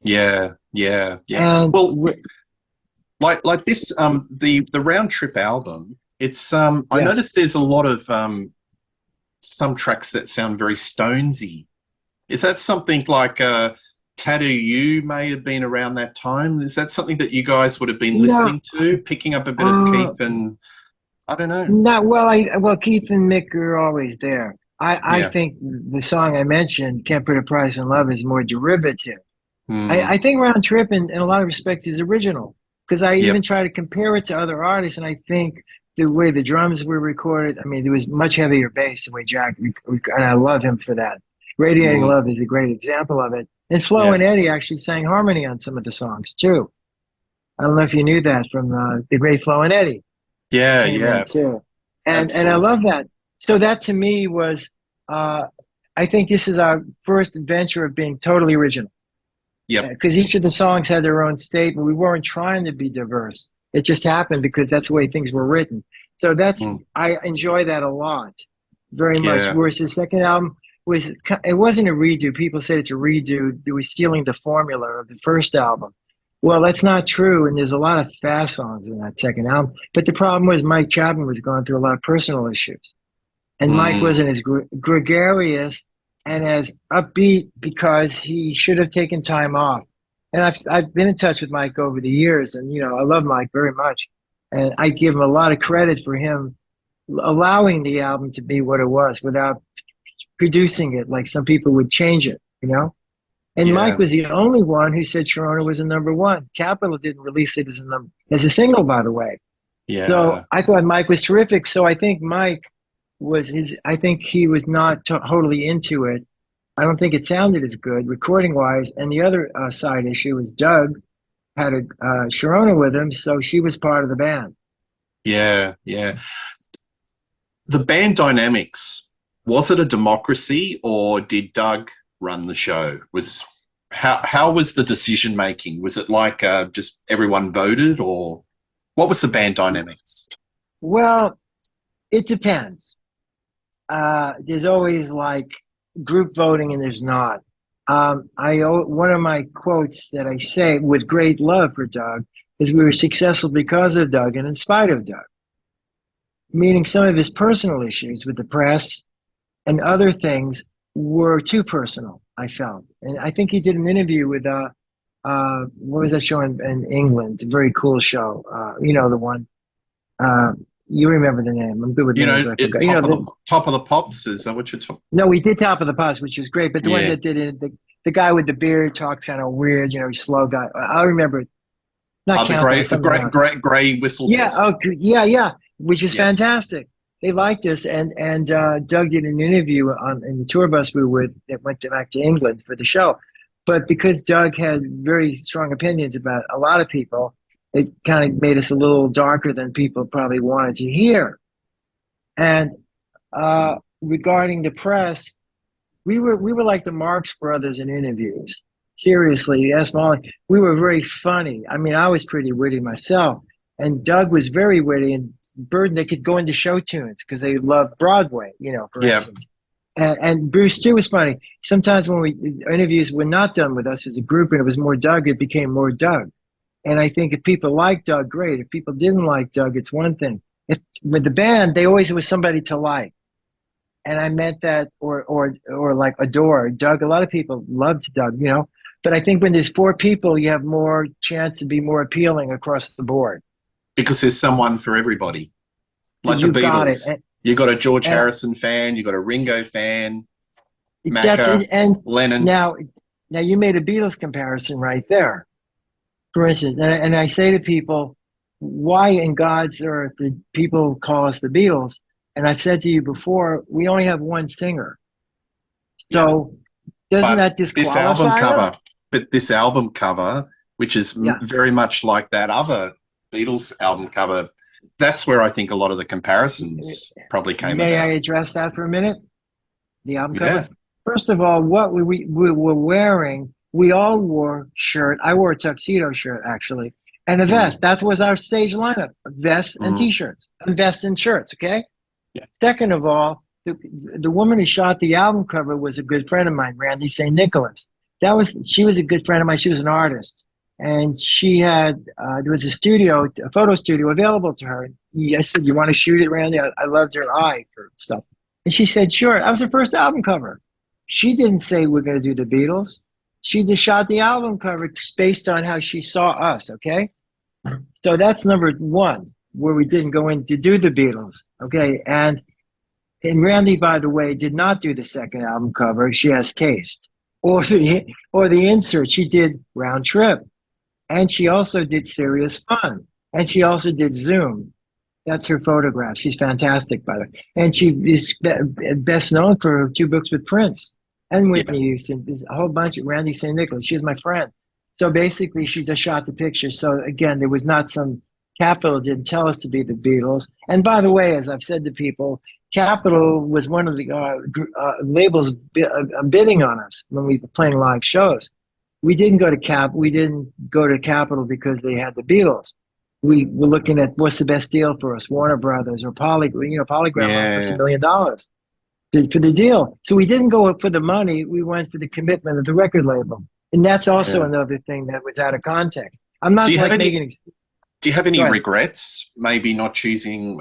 yeah. Yeah. Yeah. And Well, like this, the Round Trip album. It's I yeah, noticed there's a lot of some tracks that sound very Stonesy. Is that something like Tattoo You may have been around that time? Is that something that you guys would have been no, listening to, picking up a bit of uh, Keith and I don't know. not well. Well, Keith and Mick are always there. I Yeah. think the song I mentioned, "Can't Put a Price on Love," is more derivative. Mm, I think Round Trip, in a lot of respects, is original because I even yep. try to compare it to other artists, and I think the way the drums were recorded, I mean, there was much heavier bass the way Jack, and I love him for that. Radiating Mm, Love is a great example of it. And Flo yeah. and Eddie actually sang harmony on some of the songs too. I don't know if you knew that from the great Flo and Eddie Yeah. came in Yeah. too, and I Absolutely. love that. So that to me was, uh, I think this is our first adventure of being totally original Yep. because each of the songs had their own statement. We weren't trying to be diverse. It just happened because that's the way things were written. So Mm, I enjoy that a lot, very much. yeah. Whereas the second album it wasn't a redo. People say it's a redo. They were stealing the formula of the first album. Well, that's not true. And there's a lot of fast songs in that second album. But the problem was Mike Chapman was going through a lot of personal issues and Mike Mm, wasn't as gregarious and as upbeat because he should have taken time off. And I've been in touch with Mike over the years, and I love Mike very much, and I give him a lot of credit for him allowing the album to be what it was without producing it like some people would change it. And Mike yeah. was the only one who said Sharona was a number one. Capitol didn't release it as a single, by the way. So Yeah. I thought Mike was terrific. So I think Mike was his. I think he was not totally into it. I don't think it sounded as good recording wise. And the other side issue was Doug had a Sharona with him, so she was part of the band. Yeah, yeah. The band dynamics, was it a democracy or did Doug run the show? How was the decision making? Was it like just everyone voted, or what was the band dynamics? Well, it depends. There's always like group voting and there's not. One of my quotes that I say with great love for Doug is we were successful because of Doug and in spite of Doug, meaning some of his personal issues with the press and other things were too personal, I felt. And I think he did an interview with, what was that show in England? A very cool show. You know, the one, uh, you remember the name. I'm good with names, but I forgot. Top of the Pops, is that what you're talking? No, we did Top of the Pops, which was great. But the one Yeah. that did it, the guy with the beard talks kind of weird, you know, he's slow guy. I remember it. Not Countdown, the gray whistle yeah, test. yeah, which is Yeah. fantastic. They liked us, and Doug did an interview in the tour bus we were with that went back to England for the show. But because Doug had very strong opinions about a lot of people, it kind of made us a little darker than people probably wanted to hear. And regarding the press, we were like the Marx Brothers in interviews. Seriously, ask Molly. We were very funny. I mean, I was pretty witty myself, and Doug was very witty. And Burden, they could go into show tunes because they loved Broadway, you know, for Yeah. instance. And Bruce too was funny. Sometimes when interviews were not done with us as a group, and it was more Doug, it became more Doug. And I think if people liked Doug, great. If people didn't like Doug, it's one thing. If with the band, they always was somebody to like. And I meant that, or like adore Doug. A lot of people loved Doug, you know. But I think when there's four people, you have more chance to be more appealing across the board. Because there's someone for everybody. Like You the got Beatles. it. You got a George And- Harrison fan, you got a Ringo fan, and Lennon. now you made a Beatles comparison right there, for instance. And I say to people, why in God's earth did people call us the Beatles? And I've said to you before, we only have one singer. So doesn't that disqualify us? But this album cover, which is very much like that other Beatles album cover, that's where I think a lot of the comparisons probably came May about. I address that for a minute? The album Yeah. cover? First of all, what we were wearing, we all wore shirt. I wore a tuxedo shirt, actually, and a vest. That was our stage lineup, vests and T-shirts, and vests and shirts, okay? Yeah. Second of all, the woman who shot the album cover was a good friend of mine, Randy St. Nicholas. She was a good friend of mine. She was an artist. And she had, there was a photo studio available to her. I said, you want to shoot it, Randy? I loved her eye for stuff. And she said, sure. That was her first album cover. She didn't say we're going to do the Beatles. She just shot the album cover based on how she saw us, okay? So that's number one, where we didn't go in to do the Beatles, okay? And Randy, by the way, did not do the second album cover. She has taste. Or the insert, she did Round Trip. And she also did Serious Fun. And she also did Zoom. That's her photograph. She's fantastic, by the way. And she is best known for her two books with Prince and Whitney Houston. There's a whole bunch of Randy St. Nicholas. She's my friend. So basically, she just shot the picture. So again, there was not some Capitol didn't tell us to be the Beatles. And by the way, as I've said to people, Capitol was one of the labels bidding on us when we were playing live shows. We didn't go to Capitol because they had the Beatles. We were looking at what's the best deal for us, Warner Brothers or Polygram offered us $1 million for the deal. So we didn't go for the money. We went for the commitment of the record label. And that's also another thing that was out of context. I'm not making. Do you have any regrets? Maybe not choosing.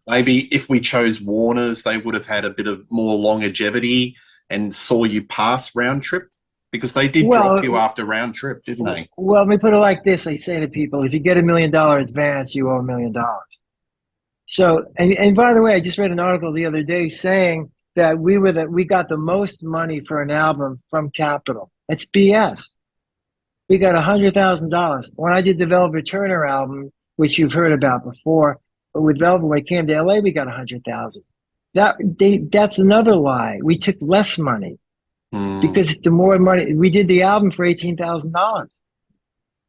Maybe if we chose Warner's, they would have had a bit of more longevity and saw you pass Round Trip, because they did drop you after Round Trip, didn't they? Well, let me put it like this: I say to people, if you get $1 million advance, you owe $1 million. So, and by the way, I just read an article the other day saying that we got the most money for an album from Capitol. It's BS. We got $100,000. When I did the Velvet Turner album, which you've heard about before, but with Velvet, when I came to LA, we got $100,000. That's another lie. We took less money because the more money we did the album for $18,000.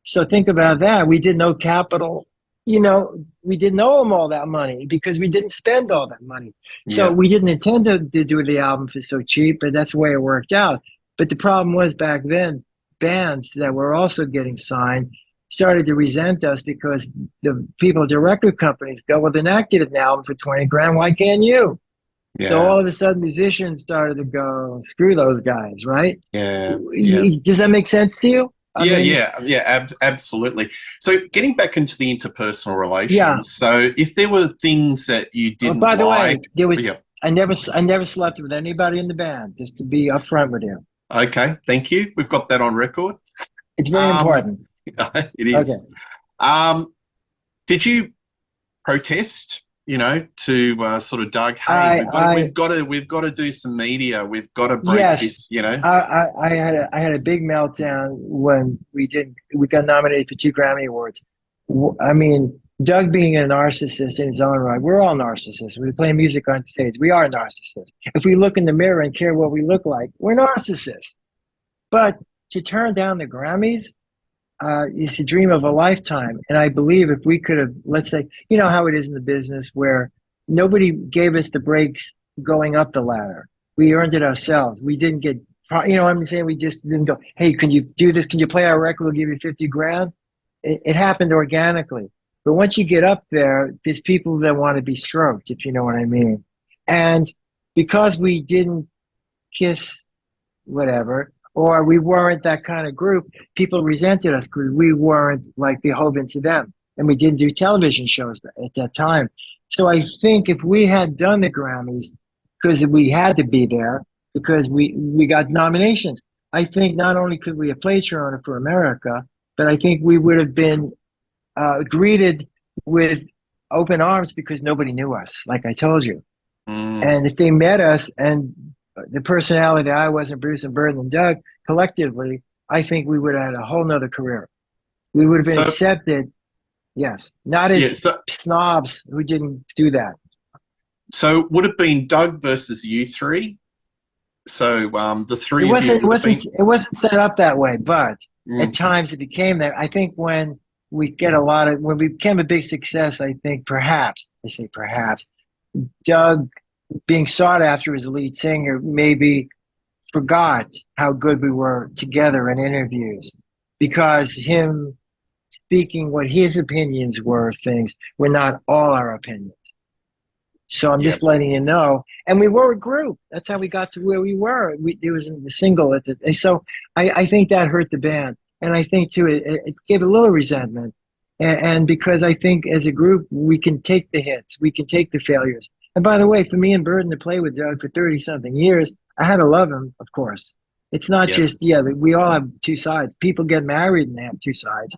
So think about that. We did no Capitol. You know, we didn't owe them all that money because we didn't spend all that money. So Yeah. we didn't intend to do the album for so cheap, but that's the way it worked out. But the problem was back then, bands that were also getting signed started to resent us because the people at the record companies go, well, the Knack did an album for 20 grand. Why can't you? So Yeah. all of a sudden, musicians started to go, screw those guys, right? Yeah. Yeah. Does that make sense to you? I Yeah, mean, yeah, yeah, absolutely. So, getting back into the interpersonal yeah. relations. So, if there were things that you Oh, didn't by the way, like, there was yeah, I never slept with anybody in the band, just to be upfront with you. okay, thank you. We've got that on record. It's very Um, important. it Okay. is. Did you protest? To sort of Doug, hey, I we've got to do some media. We've got to break yes, this. I had a big meltdown when we got nominated for 2 Grammy Awards. I mean, Doug being a narcissist in his own right, we're all narcissists. We play music on stage. We are narcissists. If we look in the mirror and care what we look like, we're narcissists. But to turn down the Grammys, it's a dream of a lifetime. And I believe if we could have, let's say, you know how it is in the business where nobody gave us the breaks going up the ladder. We earned it ourselves. We didn't get, you know what I'm saying? We just didn't go, hey, can you do this? Can you play our record? We'll give you 50 grand. It happened organically. But once you get up there, there's people that want to be stroked, if you know what I mean. And because we didn't kiss whatever, or we weren't that kind of group, people resented us because we weren't like beholden to them. And we didn't do television shows at that time. So I think if we had done the Grammys, because we had to be there, because we got nominations, I think not only could we have played Sharona for America, but I think we would have been greeted with open arms because nobody knew us, like I told you. Mm. And if they met us and the personality that I was and Bruce and Bird and Doug collectively, I think we would have had a whole nother career. We would have been So, accepted, yes, not yeah, as so snobs who didn't do that. so would it been Doug versus you three? So, the It three of you wasn't, it would have wasn't, been. it wasn't set up that way, but at Mm, times it became that. I think when when we became a big success, I think perhaps, I say perhaps, Doug being sought after as a lead singer maybe forgot how good we were together in interviews because him speaking what his opinions were of things were not all our opinions. So I'm yeah, just letting you know. And we were a group. That's how we got to where we were. It was in the single at the. So I think that hurt the band, and I think too it gave a little resentment. And because I think as a group we can take the hits, we can take the failures. And by the way, for me and Burden to play with Doug for 30 something years, I had to love him, of course. It's not yeah, just we all have two sides. People get married and they have two sides.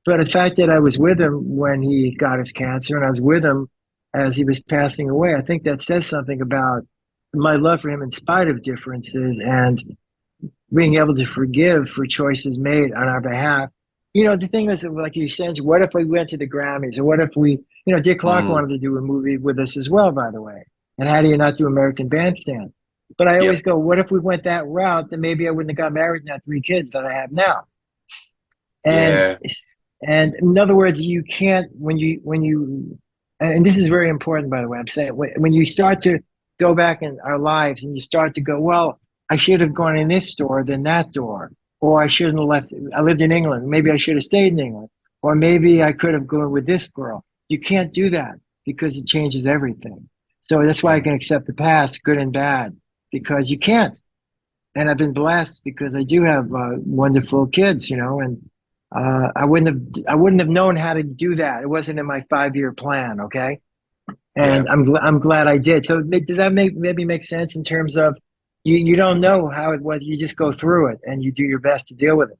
But the fact that I was with him when he got his cancer, and I was with him as he was passing away, I think that says something about my love for him in spite of differences and being able to forgive for choices made on our behalf. You know, the thing is, like you said, what if we went to the Grammys, or what if Dick Clark mm, wanted to do a movie with us as well, by the way. And how do you not do American Bandstand? But I yeah, always go, what if we went that route? Then maybe I wouldn't have got married and had 3 kids that I have now. And yeah, and in other words, you can't and this is very important, by the way. I'm saying when you start to go back in our lives and you start to go, well, I should have gone in this door than that door, or I shouldn't have left. I lived in England. Maybe I should have stayed in England, or maybe I could have gone with this girl. You can't do that because it changes everything. So that's why I yeah, can accept the past, good and bad, because you can't. And I've been blessed because I do have wonderful kids, and I wouldn't have known how to do that. It wasn't in my 5-year plan. Okay. yeah. And I'm glad I did. So does that maybe make sense in terms of you don't know how it was, you just go through it and you do your best to deal with it.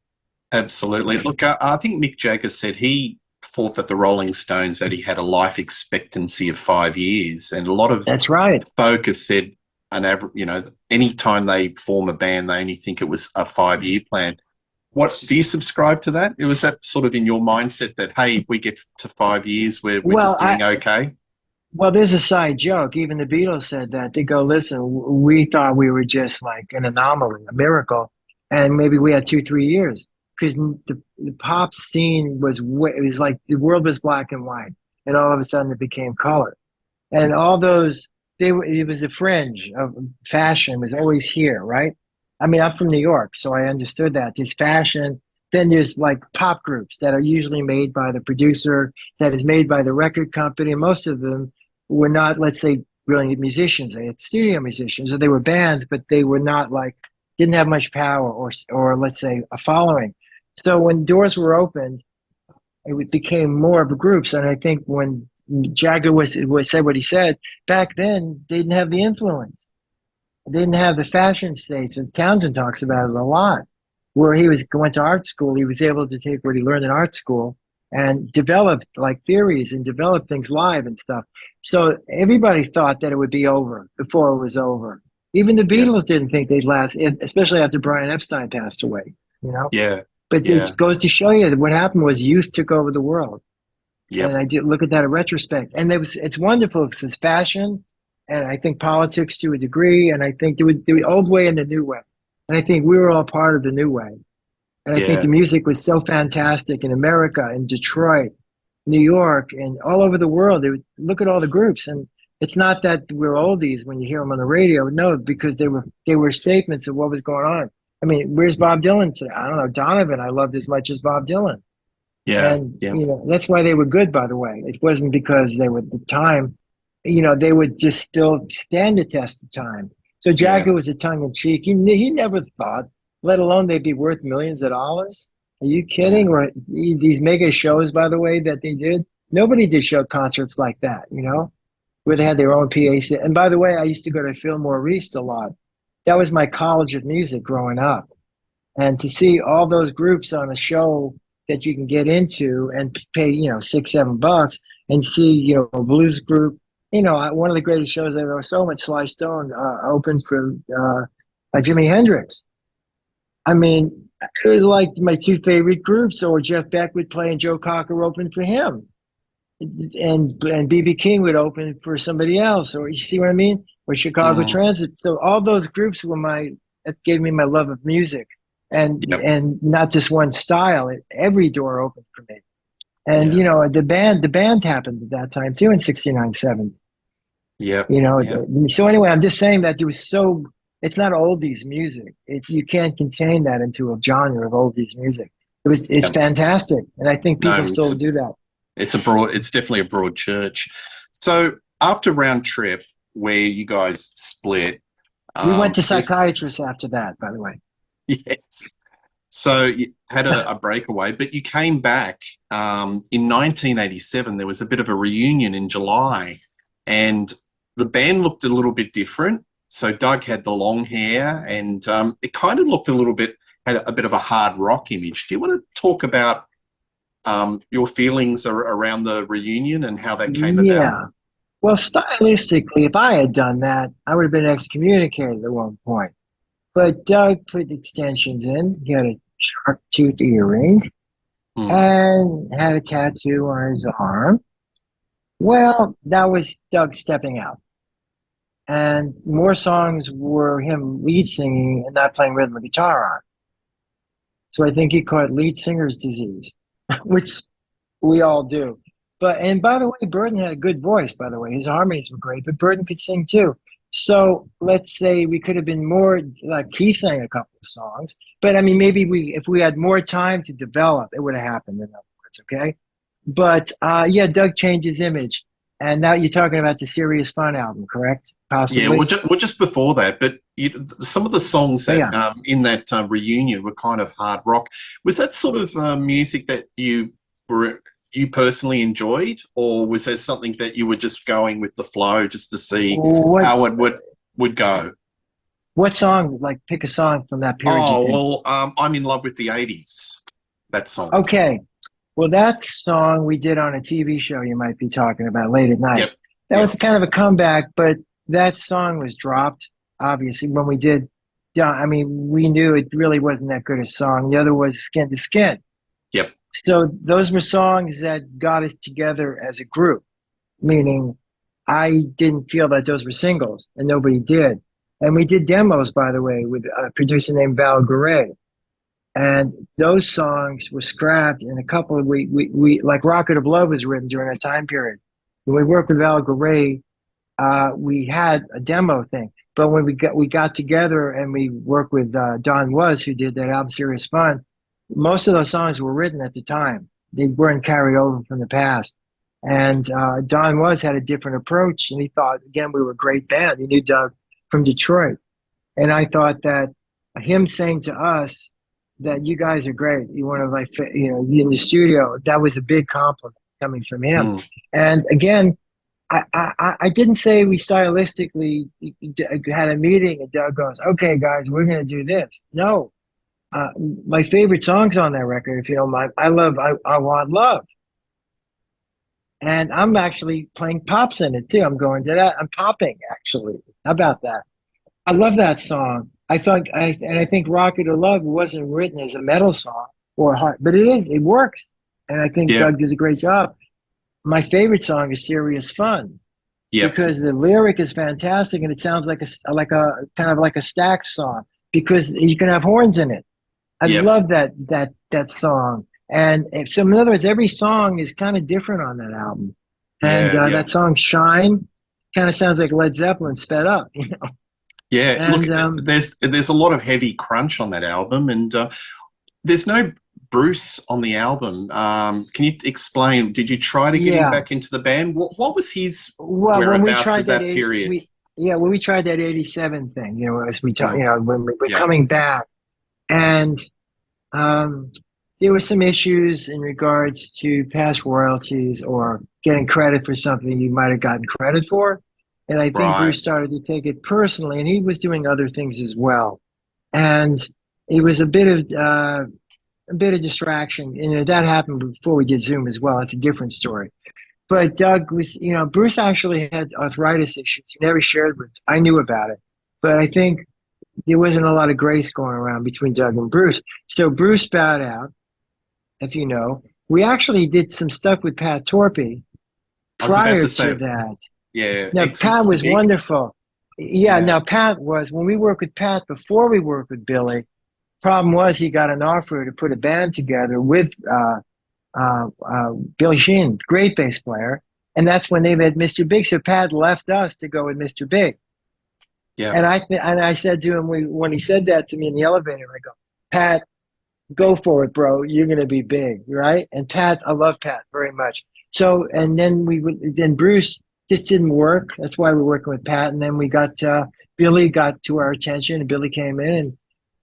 Absolutely. Look, I think Mick Jagger said he thought that the Rolling Stones that he had a life expectancy of 5 years, and a lot of That's right. folk have said an average. Any time they form a band, they only think it was a 5-year plan. What do you subscribe to that? It was that sort of in your mindset that hey, if we get to 5 years, we're Well, just doing okay. well, there's a side joke. Even the Beatles said that. They go, listen, we thought we were just like an anomaly, a miracle, and maybe we had 2, 3 years because the pop scene it was like the world was black and white, and all of a sudden it became color. And all those, it was the fringe of fashion was always here, right? I mean, I'm from New York, so I understood that. There's fashion, then there's like pop groups that are usually made by the producer, that is made by the record company. And most of them were not, let's say, brilliant musicians. They had studio musicians, or they were bands, but they were not like, didn't have much power or let's say a following. So when doors were opened, it became more of groups. And I think when Jagger said what he said back then, they didn't have the influence. They didn't have the fashion states. And Townsend talks about it a lot. Where he went to art school, he was able to take what he learned in art school and develop like theories and develop things live and stuff. So everybody thought that it would be over before it was over. Even the Beatles didn't think they'd last, especially after Brian Epstein passed away. You know. Yeah. But Yeah. it goes to show you that what happened was youth took over the world. Yep. And I did look at that in retrospect. And it's wonderful because it's fashion, and I think politics to a degree, and I think the old way and the new way. And I think we were all part of the new way. And I think the music was so fantastic in America, in Detroit, New York, and all over the world. Look at all the groups. And it's not that we're oldies when you hear them on the radio. No, because they were statements of what was going on. I mean, where's Bob Dylan today? I don't know. Donovan, I loved as much as Bob Dylan. Yeah. And, that's why they were good, by the way. It wasn't because they were the time, they would just still stand the test of time. So Jagger was a tongue-in-cheek. He never thought, let alone they'd be worth millions of dollars. Are you kidding? Or these mega shows, by the way, that they did. Nobody did show concerts like that, where they had their own PA set. And by the way, I used to go to Fillmore East a lot. That was my college of music growing up. And to see all those groups on a show that you can get into and pay, $6-7 and see, a blues group. One of the greatest shows I ever saw when Sly Stone opens for Jimi Hendrix. I mean, it was like my two favorite groups, or Jeff Beck would play and Joe Cocker opened for him. And B.B. King would open for somebody else, or you see what I mean? Or Chicago Transit. So all those groups that gave me my love of music. And not just one style. Every door opened for me. And the band happened at that time too in 69, 70. Yeah. So anyway, I'm just saying that it's not oldies music. You can't contain that into a genre of oldies music. It's fantastic. And I think people still do that. It's definitely a broad church. So after Round Trip, where you guys split, we went to psychiatrists after that, by the way. Yes. So you had a breakaway, but you came back in 1987. There was a bit of a reunion in July, and the band looked a little bit different. So Doug had the long hair, and it kind of looked had a bit of a hard rock image. Do you want to talk about your feelings around the reunion and how that came about? Yeah. Well, stylistically, if I had done that, I would have been excommunicated at one point. But Doug put extensions in. He had a sharp tooth earring and had a tattoo on his arm. Well, that was Doug stepping out. And more songs were him lead singing and not playing rhythm guitar on. So I think he caught lead singer's disease, which we all do. And by the way, Burton had a good voice, by the way. His harmonies were great, but Burton could sing too. So let's say we could have been more like he sang a couple of songs, but I mean, maybe if we had more time to develop, it would have happened, in other words. Okay. But Doug changed his image, and now you're talking about the Serious Fun album, correct? Possibly. Yeah. Well, just before that, but some of the songs that in that reunion were kind of hard rock. Was that sort of music that you personally enjoyed, or was there something that you were just going with the flow just to see how it would go? What song? Like, pick a song from that period. I'm in love with the 80s. That song. Okay. Well, that song we did on a TV show you might be talking about late at night. Yep. That was kind of a comeback, but that song was dropped, obviously, when we did. I mean, we knew it really wasn't that good a song. The other was Skin to Skin. Yep. So those were songs that got us together as a group, meaning I didn't feel that those were singles, and nobody did. And we did demos, by the way, with a producer named Val Garay. And those songs were scrapped, and a couple of we like Rocket of Love was written during that time period. When we worked with Al Garay, we had a demo thing. But when we got together and we worked with Don Was, who did that album Serious Fun, most of those songs were written at the time. They weren't carried over from the past. And Don Was had a different approach, and he thought, again, we were a great band. He knew Doug from Detroit. And I thought that him saying to us that you guys are great, you want to like, in the studio, that was a big compliment coming from him. And again, I didn't say we stylistically had a meeting and Doug goes, okay, guys, we're going to do this. No, my favorite songs on that record, if you don't mind, I Want Love. And I'm actually playing pops in it too. I'm going to that. I'm popping actually. How about that? I love that song. I think Rocket of Love wasn't written as a metal song or hard, but it is. It works, and I think Doug does a great job. My favorite song is Serious Fun because the lyric is fantastic and it sounds like a kind of like a Stax song because you can have horns in it. I love that song. And so in other words, every song is kind of different on that album. And that song Shine kind of sounds like Led Zeppelin sped up, you know. Yeah, look, there's a lot of heavy crunch on that album, and there's no Bruce on the album. Can you explain? Did you try to get him back into the band? What was his whereabouts at that period? When we tried that '87 thing, you know, as we talked, you know, when we were coming back, and there were some issues in regards to past royalties or getting credit for something you might have gotten credit for. And I think Bruce started to take it personally, and he was doing other things as well. And it was a bit of distraction. You know, that happened before we did Zoom as well. It's a different story. But Doug was, you know, Bruce actually had arthritis issues. He never shared with. I knew about it, but I think there wasn't a lot of grace going around between Doug and Bruce. So Bruce bowed out. If you know, we actually did some stuff with Pat Torpey prior to that. Yeah. Now, Pat was wonderful. Yeah, now Pat was, when we worked with Pat before we worked with Billy, problem was he got an offer to put a band together with Billy Sheehan, great bass player. And that's when they met Mr. Big. So Pat left us to go with Mr. Big. Yeah. And I said to him, when he said that to me in the elevator, I go, Pat, go for it, bro. You're going to be big, right? And Pat, I love Pat very much. So, and then Bruce just didn't work. That's why we're working with Pat. And then we got, Billy got to our attention and Billy came in, and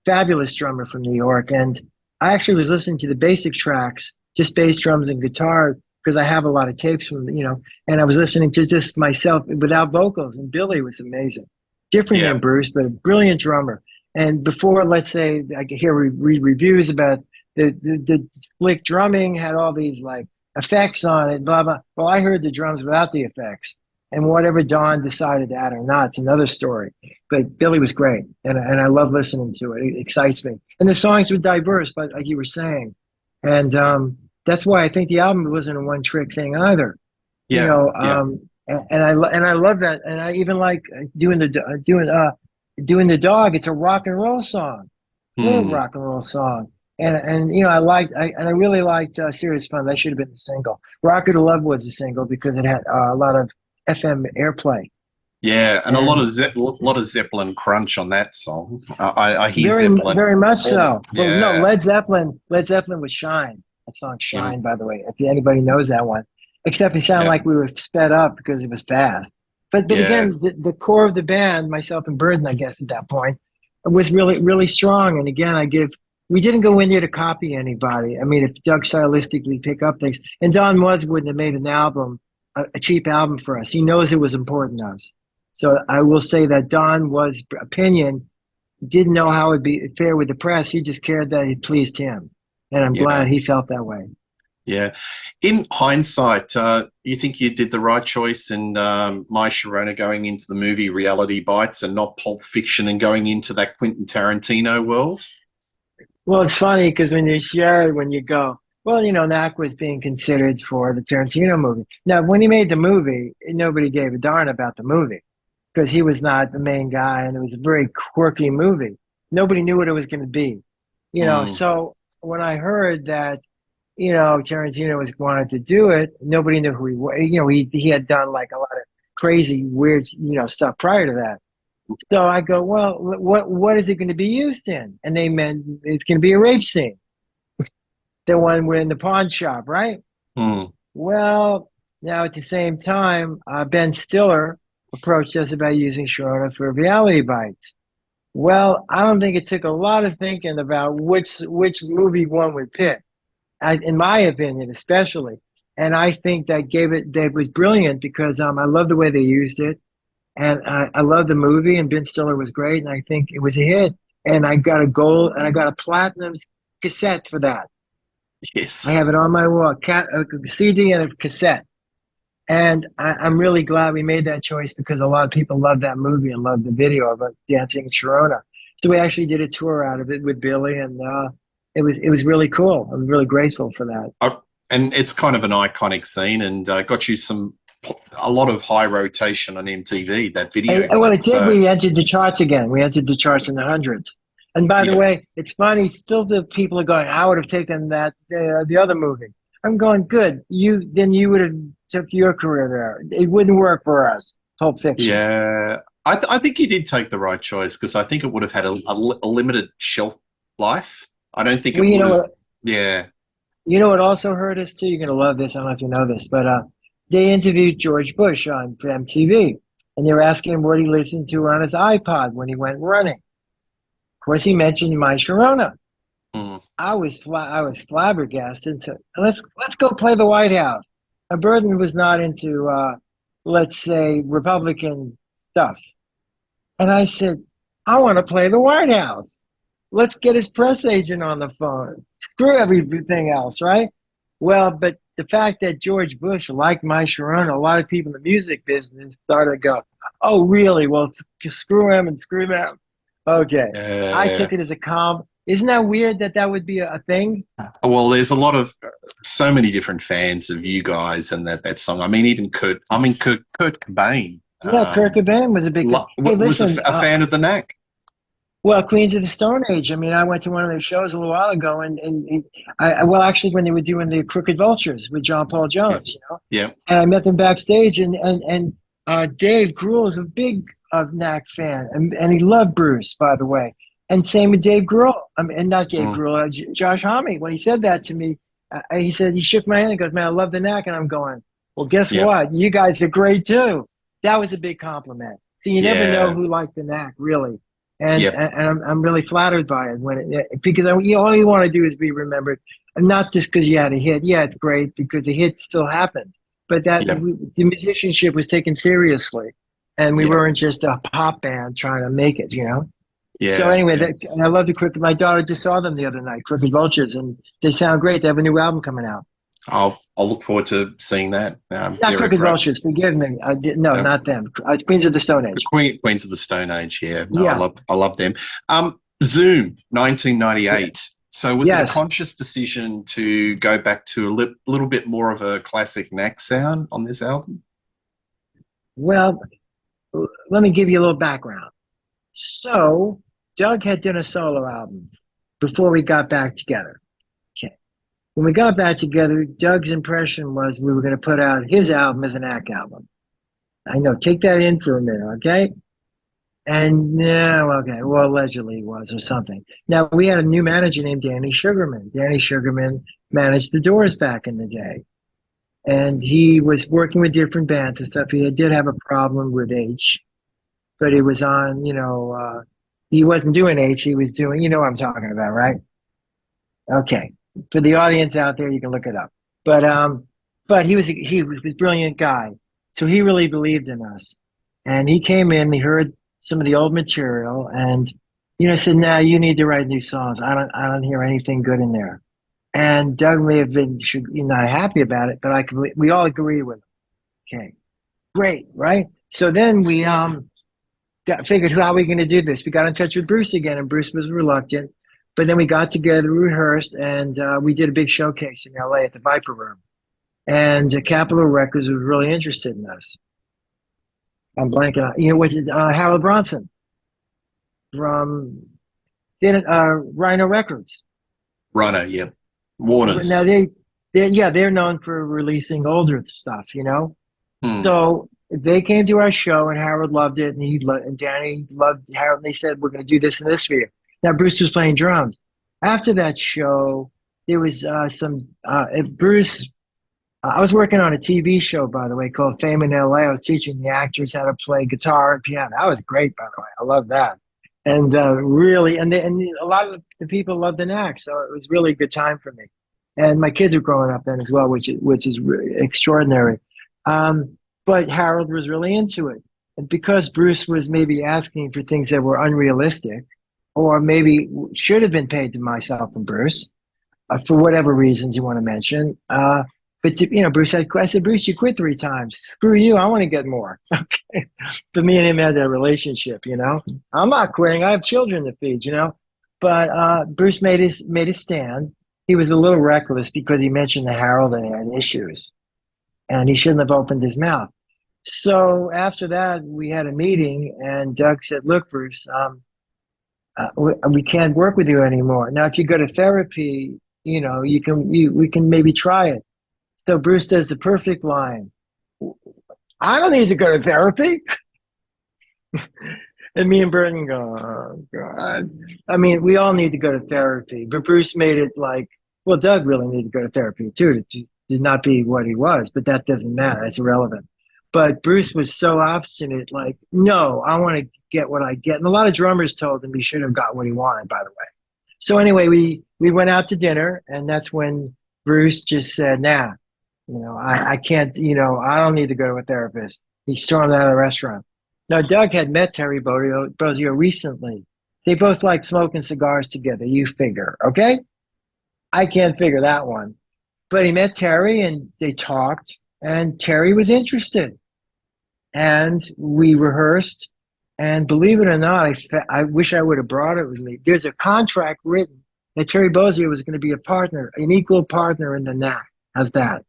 fabulous drummer from New York. And I actually was listening to the basic tracks, just bass, drums, and guitar, because I have a lot of tapes from, you know, and I was listening to just myself without vocals. And Billy was amazing. Different than Bruce, but a brilliant drummer. And before, let's say, I could hear reviews about the slick drumming had all these like effects on it, blah, blah. Well, I heard the drums without the effects. And whatever Don decided to add or not, it's another story. But Billy was great, and I love listening to it. It excites me. And the songs were diverse, but like you were saying. And that's why I think the album wasn't a one-trick thing either. Yeah. You know, and I love that. And I even like doing the dog. It's a rock and roll song. It's a rock and roll song. And you know, I really liked Serious Fun. That should have been the single. Rocket of Love was a single because it had a lot of FM airplay. Yeah, and a lot of Zeppelin crunch on that song. I hear Zeppelin very much so. Yeah. Well, no, Led Zeppelin was Shine. That song Shine, by the way, if anybody knows that one. Except it sounded like we were sped up because it was fast. But again, the core of the band, myself and Burden, I guess at that point, was really, really strong. And again, we didn't go in there to copy anybody. I mean, if Doug stylistically pick up things, and Don wouldn't have made an album, a cheap album for us. He knows it was important to us. So I will say that Don opinion didn't know how it'd be fair with the press. He just cared that it pleased him. And I'm glad he felt that way. Yeah. In hindsight, you think you did the right choice in My Sharona going into the movie Reality Bites and not Pulp Fiction and going into that Quentin Tarantino world? Well, it's funny because when you go, well, you know, Knack was being considered for the Tarantino movie. Now, when he made the movie, nobody gave a darn about the movie because he was not the main guy, and it was a very quirky movie. Nobody knew what it was going to be. Mm, So when I heard that, Tarantino was wanted to do it, nobody knew who he was. He had done like a lot of crazy, weird, stuff prior to that. So I go, well, what is it going to be used in? And they meant it's going to be a rape scene, the one we're in the pawn shop, right? mm. Well, now at the same time, Ben Stiller approached us about using Sharona for reality bites. Well, I don't think it took a lot of thinking about which movie one would pick, in my opinion, especially. And I think that was brilliant because I love the way they used it, and I love the movie, and Ben Stiller was great, and I think it was a hit. And I got a gold, and I got a platinum cassette for that. I Yes. have it on my wall, a CD and a cassette. And I'm really glad we made that choice because a lot of people love that movie and love the video of it, Dancing in Sharona. So we actually did a tour out of it with Billy, and it was really cool. I'm really grateful for that. And it's kind of an iconic scene, and got you a lot of high rotation on MTV. That video Well, clip. it did. So We entered the charts again. We entered the charts in the hundreds. And by the yeah, way, it's funny. Still, the people are going, "I would have taken that the other movie." I'm going, "Good. You would have took your career there. It wouldn't work for us." Pulp Fiction. yeah. I think you did take the right choice because I think it would have had a limited shelf life. I don't think Well, it would have. Yeah. you know what also hurt us too. You're gonna love this. I don't know if you know this, but they interviewed George Bush on MTV, and they were asking him what he listened to on his iPod when he went running. Of course, he mentioned My Sharona. Mm, I was flabbergasted. So let's go play the White House. And Burton was not into let's say Republican stuff. And I said, I want to play the White House. Let's get his press agent on the phone. Screw everything else, right? Well, but the fact that George Bush liked My Sharona, a lot of people in the music business started to go, oh, really? Well, screw him and screw them. Okay. I yeah. took it as a calm. Isn't that weird that that would be a thing? Well, there's a lot of so many different fans of you guys and that song. I mean, even Kurt. I mean, Kurt Cobain Yeah, Kurt Cobain was a big. Hey, was listen. a fan of the Knack. Well, Queens of the Stone Age. I mean, I went to one of their shows a little while ago, and well, actually, when they were doing the Crooked Vultures with John Paul Yeah. Jones, Yeah. and I met them backstage, and Dave Grohl is a big Knack fan, and he loved Bruce, by the way, and same with Dave Grohl. I mean, and not Dave Mm, Grohl, Josh Homme. When he said that to me, he said he shook my hand and goes, "Man, I love the Knack," and I'm going, "Well, guess yeah. what? You guys are great too." That was a big compliment. So you never know Yeah. who liked the Knack, really. And Yep. and I'm really flattered by it because all you want to do is be remembered, and not just because you had a hit. Yeah, it's great because the hit still happens, but Yep. the musicianship was taken seriously, and we Yep. weren't just a pop band trying to make it. So Yeah. anyway, Yeah. and I love the Crooked. My daughter just saw them the other night, Crooked Vultures, and they sound great. They have a new album coming out. I'll look forward to seeing that. Not They're a Crooked great Vultures, forgive me. I did no, um, not them. Queens of the Stone Age. Queens of the Stone Age. Yeah. No, Yeah, I love them. Zoom, 1998. So was it a yes. conscious decision to go back to a little bit more of a classic Knack sound on this album? Well, let me give you a little background. So Doug had done a solo album before we got back together. Okay. When we got back together, Doug's impression was we were going to put out his album as an Knack album. I know, take that in for a minute, okay? And yeah, okay, well, allegedly was or something. Now we had a new manager named Danny Sugarman. Danny Sugarman managed the Doors back in the day, and he was working with different bands and stuff. He did have a problem with H, but it was on, he wasn't doing H. He was doing, you know what I'm talking about, right? Okay. For the audience out there, you can look it up. But he was a brilliant guy, so he really believed in us, and he came in. He heard some of the old material, and said, "Nah, you need to write new songs. I don't hear anything good in there." And Doug may have been not happy about it, but we all agree with him. Okay, great, right? So then we figured how are we going to do this? We got in touch with Bruce again, and Bruce was reluctant. But then we got together, rehearsed, and we did a big showcase in LA at the Viper Room. And Capitol Records was really interested in us. I'm blanking out, which is Harold Bronson from Rhino Records. Rhino, yeah. Now Warner's. they're known for releasing older stuff, you know. Hmm. So they came to our show, and Harold loved it, and and Danny loved Harold. And they said, "We're going to do this and this for you." Now Bruce was playing drums. After that show, there was Bruce. I was working on a TV show, by the way, called Fame in LA. I was teaching the actors how to play guitar and piano. That was great, by the way. I love that. And really, and a lot of the people loved the Knack, so it was really a good time for me. And my kids were growing up then as well, which is really extraordinary. But Harold was really into it, and because Bruce was maybe asking for things that were unrealistic, or maybe should have been paid to myself and Bruce, for whatever reasons you want to mention. But Bruce had. I said, Bruce, you quit 3 times. Screw you. I want to get more. Okay. But me and him had that relationship. I'm not quitting. I have children to feed. But Bruce made his stand. He was a little reckless because he mentioned the Harold and he had issues, and he shouldn't have opened his mouth. So after that, we had a meeting, and Doug said, "Look, Bruce, we can't work with you anymore. Now, if you go to therapy, we can maybe try it." So Bruce does the perfect line. "I don't need to go to therapy." And me and Burton go, "Oh, God." I mean, we all need to go to therapy. But Bruce made it like, well, Doug really needed to go to therapy too, to not be what he was. But that doesn't matter. That's irrelevant. But Bruce was so obstinate, like, no, I want to get what I get. And a lot of drummers told him he should have got what he wanted, by the way. So anyway, we went out to dinner, and that's when Bruce just said, "Nah, I can't, I don't need to go to a therapist." He stormed out of the restaurant. Now, Doug had met Terry Bozzio recently. They both like smoking cigars together. You figure, okay? I can't figure that one. But he met Terry, and they talked, and Terry was interested. And we rehearsed. And believe it or not, I wish I would have brought it with me. There's a contract written that Terry Bozzio was going to be a partner, an equal partner in the Knack. How's that?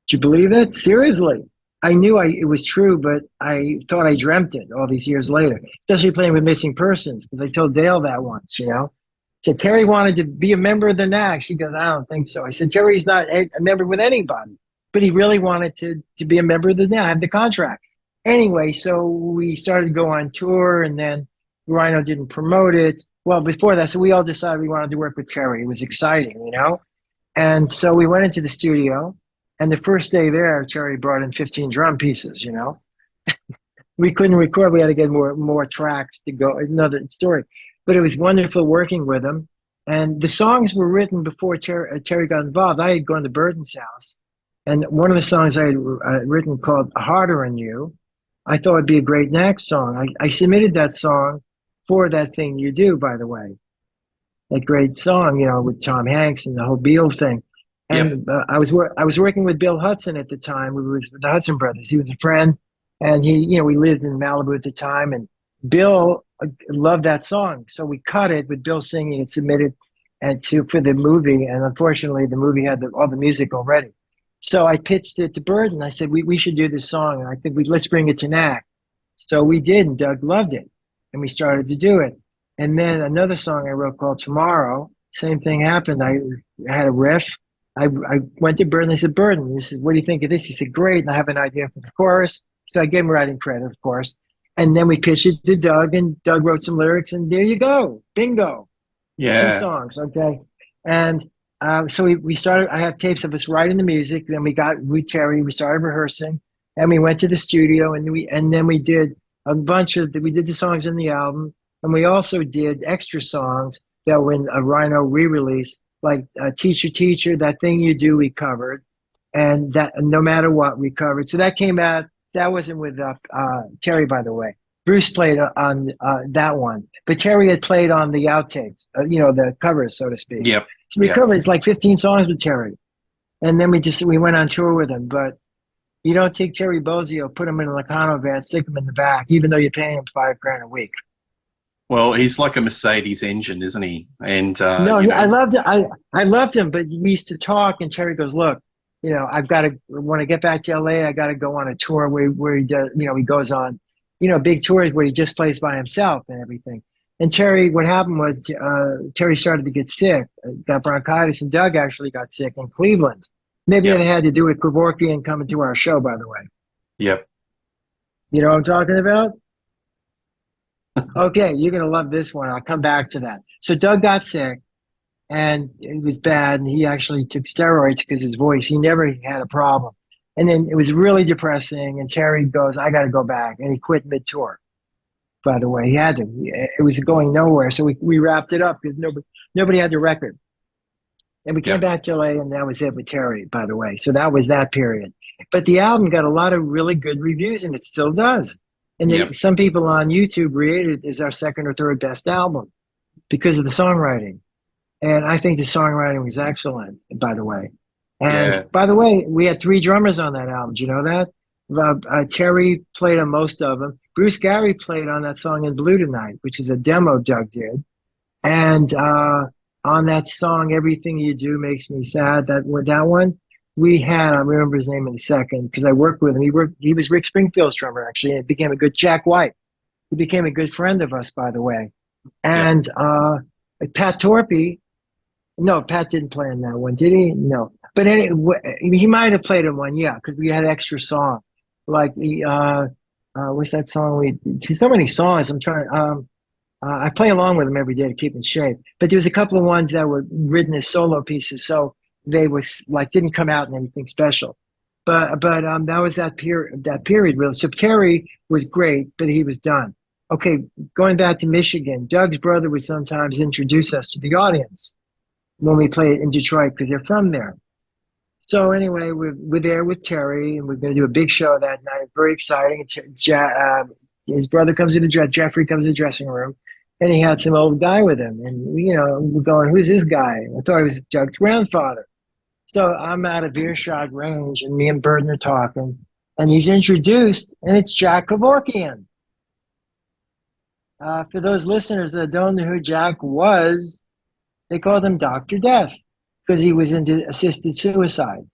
Did you believe it? Seriously. I knew it was true, but I thought I dreamt it all these years later, especially playing with Missing Persons, because I told Dale that once. Said Terry wanted to be a member of the Knack. She goes, "I don't think so." I said, "Terry's not a member with anybody, but he really wanted to be a member of the Knack, have the contract." Anyway, so we started to go on tour, and then Rhino didn't promote it. Well, before that, so we all decided we wanted to work with Terry. It was exciting. And so we went into the studio. And the first day there, Terry brought in 15 drum pieces. We couldn't record. We had to get more tracks to go. Another story. But it was wonderful working with him. And the songs were written before Terry got involved. I had gone to Burton's house. And one of the songs I had written called "Harder on You," I thought would be a great Knack song. I submitted that song for That Thing You Do, by the way. That great song, with Tom Hanks and the whole Beatles thing. Yep. And I was working with Bill Hudson at the time. We was with the Hudson brothers. He was a friend, and we lived in Malibu at the time. And Bill loved that song, so we cut it with Bill singing and submitted, for the movie. And unfortunately, the movie had all the music already. So I pitched it to Burton. I said we should do this song, and I think let's bring it to Knack. So we did, and Doug loved it, and we started to do it. And then another song I wrote called "Tomorrow." Same thing happened. I had a riff. I went to Burton. I said, "Burton, what do you think of this?" He said, "Great." And I have an idea for the chorus. So I gave him writing credit, of course. And then we pitched it to Doug, and Doug wrote some lyrics, and there you go. Bingo. Yeah. 2 songs. Okay. And so we started. I have tapes of us writing the music. Then with Terry, we started rehearsing, and we went to the studio, and then we did we did the songs in the album. And we also did extra songs that were in a Rhino re-release, like "Teacher, Teacher," That Thing You Do, we covered. And that "No Matter What," we covered. So that came out. That wasn't with Terry, by the way. Bruce played on that one. But Terry had played on the outtakes, the covers, so to speak. Yep. So we covered like 15 songs with Terry. And then we went on tour with him. But you don't take Terry Bozzio, put him in a Lacano van, stick him in the back, even though you're paying him $5,000 a week. Well, he's like a Mercedes engine, isn't he? And no, I loved it. I loved him, but we used to talk, and Terry goes, "Look, when I get back to LA, I got to go on a tour where he does, he goes on, big tours where he just plays by himself and everything." And Terry, what happened was Terry started to get sick, got bronchitis, and Doug actually got sick in Cleveland. Maybe it Yep. had to do with Kevorkian coming to our show, by the way. Yep. You know what I'm talking about? Okay, you're going to love this one. I'll come back to that. So Doug got sick, and it was bad, and he actually took steroids because his voice, he never had a problem. And then it was really depressing, and Terry goes, I got to go back. And he quit mid-tour, by the way. He had to. It was going nowhere, so we wrapped it up because nobody had the record. And we came Yep. back to LA, and that was it with Terry, by the way. So that was that period. But the album got a lot of really good reviews, and it still does. And Yep. some people on YouTube rated it as our second or third best album because of the songwriting. And I think the songwriting was excellent, by the way. And Yeah. by the way, we had 3 drummers on that album. Do you know that? Terry played on most of them. Bruce Gary played on that song In Blue Tonight, which is a demo Doug did. And on that song, Everything You Do Makes Me Sad, that one, we had, I remember his name in a second because I worked with him. He was Rick Springfield's drummer, actually, and it became a good Jack White. He became a good friend of us, by the way. Yep. And Pat Torpey, no, Pat didn't play on that one, did he? No. But anyway, he might have played in one, yeah, because we had extra song. Like, what's that song? So many songs. I play along with him every day to keep in shape. But there was a couple of ones that were written as solo pieces, so they was like didn't come out in anything special. But that was that period really. So Terry was great, but he was done. Okay, going back to Michigan, Doug's brother would sometimes introduce us to the audience when we played in Detroit because they're from there. So anyway, we're there with Terry, and we're going to do a big show that night. Very exciting. His brother comes in Jeffrey comes in the dressing room, and he had some old guy with him. And, we're going, who's this guy? I thought it was Doug's grandfather. So I'm out of earshot range, and me and Burton are talking, and he's introduced, and it's Jack Kevorkian. For those listeners that don't know who Jack was, they called him Dr. Death because he was into assisted suicide.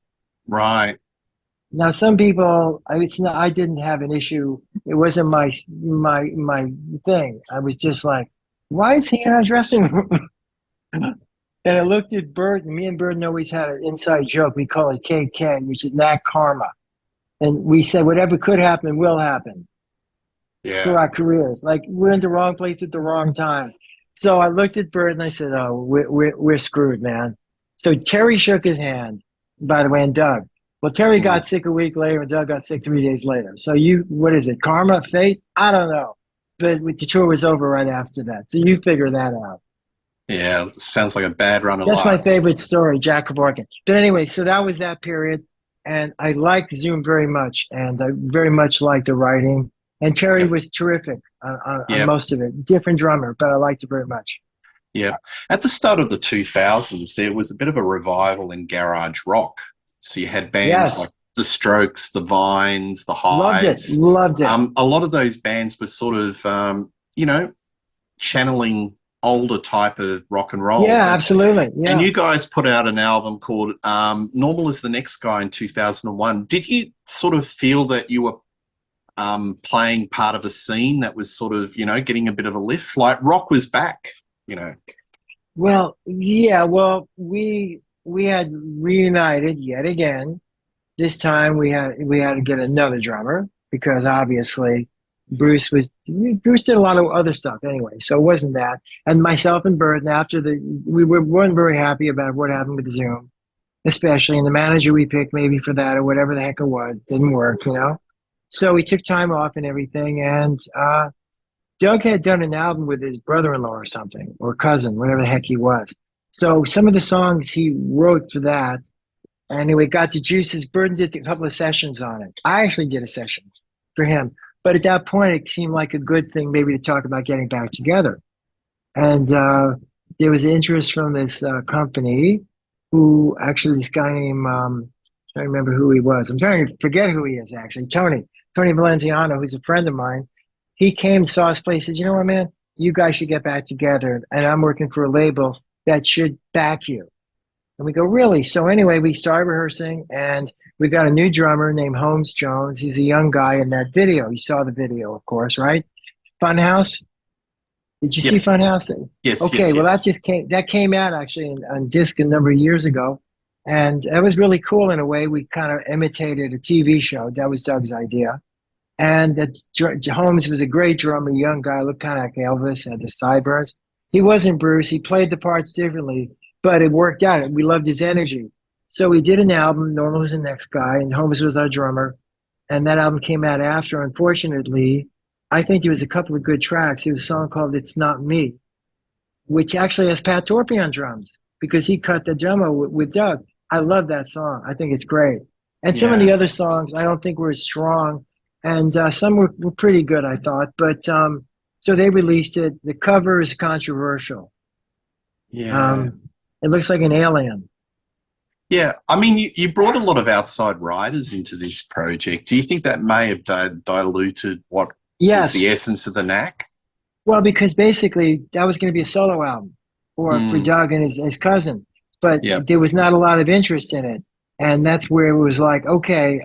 Right. Now, some people, I didn't have an issue. It wasn't my thing. I was just like, why is he in our dressing room? And I looked at Burton. Me and Burton always had an inside joke. We call it KK, which is Knack Karma. And we said, whatever could happen will happen for Yeah. our careers. Like, we're in the wrong place at the wrong time. So I looked at Burton and I said, oh, we're screwed, man. So Terry shook his hand, by the way, and Doug. Well, Terry got sick a week later, and Doug got sick 3 days later. So what is it, karma, fate? I don't know. But the tour was over right after that. So you figure that out. Yeah. Sounds like a bad run of That's my luck. favorite story, Jack Kevorkian. But anyway, so that was that period. And I liked Zoom very much, and I very much liked the writing. And Terry Yep. was terrific on Yep. most of it. Different drummer, but I liked it very much. Yeah. At the start of the 2000s, there was a bit of a revival in garage rock. So you had bands Yes. like The Strokes, The Vines, The Loved it. Hives. Loved it. A lot of those bands were sort of, channeling older type of rock and roll. Yeah, absolutely. Yeah. And you guys put out an album called Normal is the Next Guy in 2001. Did you sort of feel that you were playing part of a scene that was sort of, getting a bit of a lift? Like rock was back, Well, yeah. Well, we had reunited yet again. This time we had to get another drummer because obviously Bruce did a lot of other stuff anyway, so it wasn't that. And myself and Burton, we weren't very happy about what happened with Zoom, especially, and the manager we picked maybe for that or whatever the heck it was didn't work, So we took time off and everything, and Doug had done an album with his brother-in-law or something, or cousin, whatever the heck he was. So some of the songs he wrote for that, and we got the juices. Burton did a couple of sessions on it. I actually did a session for him. But at that point, it seemed like a good thing maybe to talk about getting back together. And there was interest from this company who actually, this guy named, I'm trying to remember who he was. I'm trying to forget who he is, actually. Tony Valenziano, who's a friend of mine. He came, saw us play, says, you know what, man? You guys should get back together. And I'm working for a label that should back you. And we go, really? So anyway, we started rehearsing, and we got a new drummer named Holmes Jones. He's a young guy in that video. You saw the video, of course, right? Funhouse? Did you Yep. see Funhouse? Yes, Okay, yes, well yes. that came out actually on disc a number of years ago, and it was really cool in a way. We kind of imitated a TV show. That was Doug's idea, and Holmes was a great drummer, young guy, looked kind of like Elvis, had the sideburns. He wasn't Bruce. He played the parts differently, but it worked out. We loved his energy. So we did an album. Norman was the next guy, and Holmes was our drummer. And that album came out after. Unfortunately, I think there was a couple of good tracks. There was a song called "It's Not Me," which actually has Pat Torpey on drums because he cut the demo with Doug. I love that song. I think it's great. And some of the Yeah. other songs I don't think were as strong, and some were pretty good, I thought. But so they released it. The cover is controversial. Yeah. Um, it looks like an alien. Yeah. I mean, you brought a lot of outside writers into this project. Do you think that may have diluted what was the Yes. essence of the Knack? Well, because basically that was going to be a solo album for Mm. Doug and his cousin, but Yeah. there was not a lot of interest in it, and that's where it was like, okay,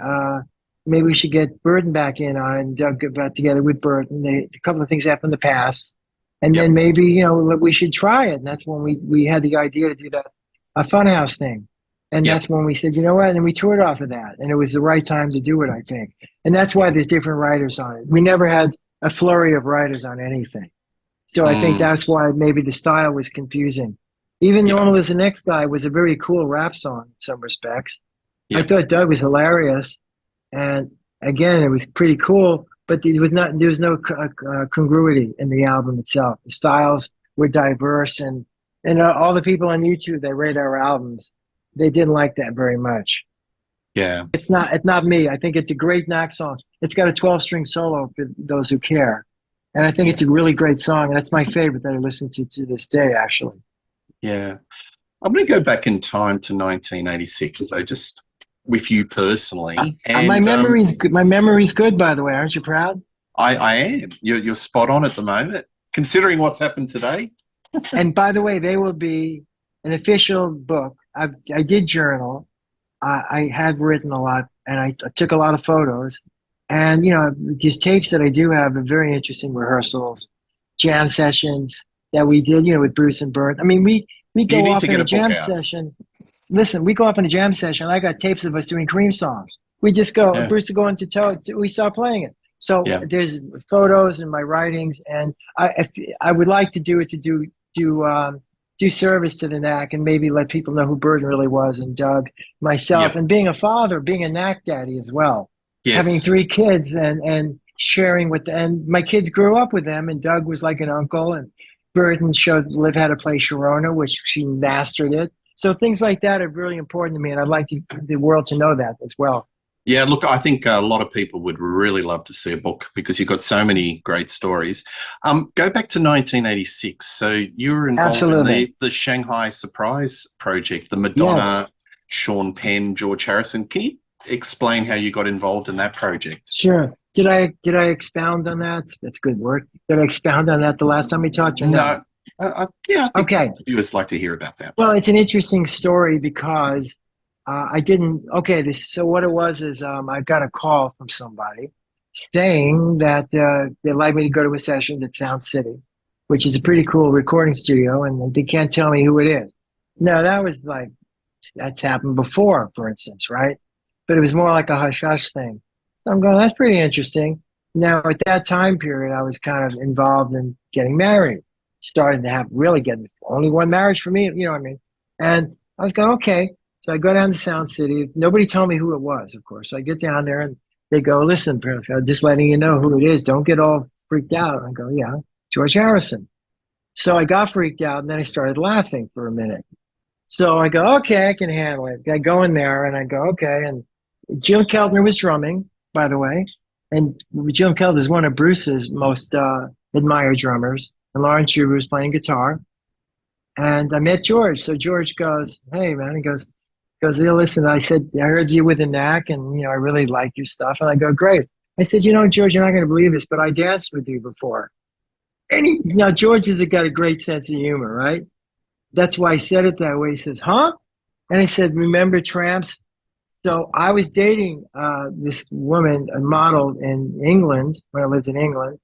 maybe we should get Burton back in on it. And Doug got back together with Burton. A couple of things happened in the past, and Yep. then maybe we should try it. And that's when we had the idea to do that a Funhouse thing, and Yep. that's when we said, you know what, and we toured off of that, and it was the right time to do it, I think, and that's why there's different writers on it. We never had a flurry of writers on anything. So I think Mm. that's why maybe the style was confusing. Even Yep. Normal as the Next Guy was a very cool rap song in some respects. I Yep. thought Doug was hilarious, and again, it was pretty cool. But there was no congruity in the album itself. The styles were diverse, and all the people on YouTube that rate our albums, they didn't like that very much. Yeah. It's not me. I think it's a great Knack song. It's got a 12-string solo for those who care. And I think Yeah. it's a really great song. And that's my favorite that I listen to this day, actually. Yeah. I'm going to go back in time to 1986. So just with you personally, My and memory's good. My memory's good, by the way. Aren't you proud? I am. You're spot on at the moment, considering what's happened today. And by the way, they will be an official book. I did journal. I have written a lot, and I took a lot of photos. And these tapes that I do have are very interesting rehearsals, jam sessions that we did, with Bruce and Bert. I mean, we You go need off to in get a a book jam out. session. Listen, we go off in a jam session. I got tapes of us doing Cream songs. We just go, Yeah. Bruce to go into toe. We start playing it. So Yeah. there's photos and my writings, and I would like to do it to do service to the Knack and maybe let people know who Burton really was and Doug, myself, Yep. and being a father, being a Knack daddy as well, having Yes. 3 kids and sharing with and my kids grew up with them, and Doug was like an uncle, and Burton showed Liv how to play Sharona, which she mastered it. So things like that are really important to me, and I'd like the world to know that as well. Yeah, look, I think a lot of people would really love to see a book because you've got so many great stories. Go back to 1986. So you were involved in Absolutely. the Shanghai Surprise Project, the Yes. Madonna, Sean Penn, George Harrison. Can you explain how you got involved in that project? Sure. Did I expound on that? That's a good word. Did I expound on that the last time we talked or no? No. Yeah, I think Okay. viewers like to hear about that. Well, it's an interesting story because I didn't. Okay, so what it was is I got a call from somebody saying that they'd like me to go to a session at Sound City, which is a pretty cool recording studio, and they can't tell me who it is. No, that's happened before, for instance, right? But it was more like a hush hush thing. So I'm going, that's pretty interesting. Now, at that time period, I was kind of involved in getting married, starting to have really getting only one marriage for me, you know what I mean? And I was going, okay. So I go down to Sound City. Nobody told me who it was, of course. So I get down there and they go, listen, Prescott, just letting you know who it is. Don't get all freaked out. I go, yeah, George Harrison. So I got freaked out and then I started laughing for a minute. So I go, okay, I can handle it. I go in there and I go, okay. And Jim Keltner was drumming, by the way. And Jim Keltner is one of Bruce's most admired drummers. And Lawrence Schubert was playing guitar. And I met George. So George goes, hey, man. He goes, hey, listen, I said, I heard you with the Knack and, I really like your stuff. And I go, great. I said, George, you're not going to believe this, but I danced with you before. And George has got a great sense of humor, right? That's why I said it that way. He says, huh? And I said, remember Tramps? So I was dating this woman, a model in England, when I lived in England.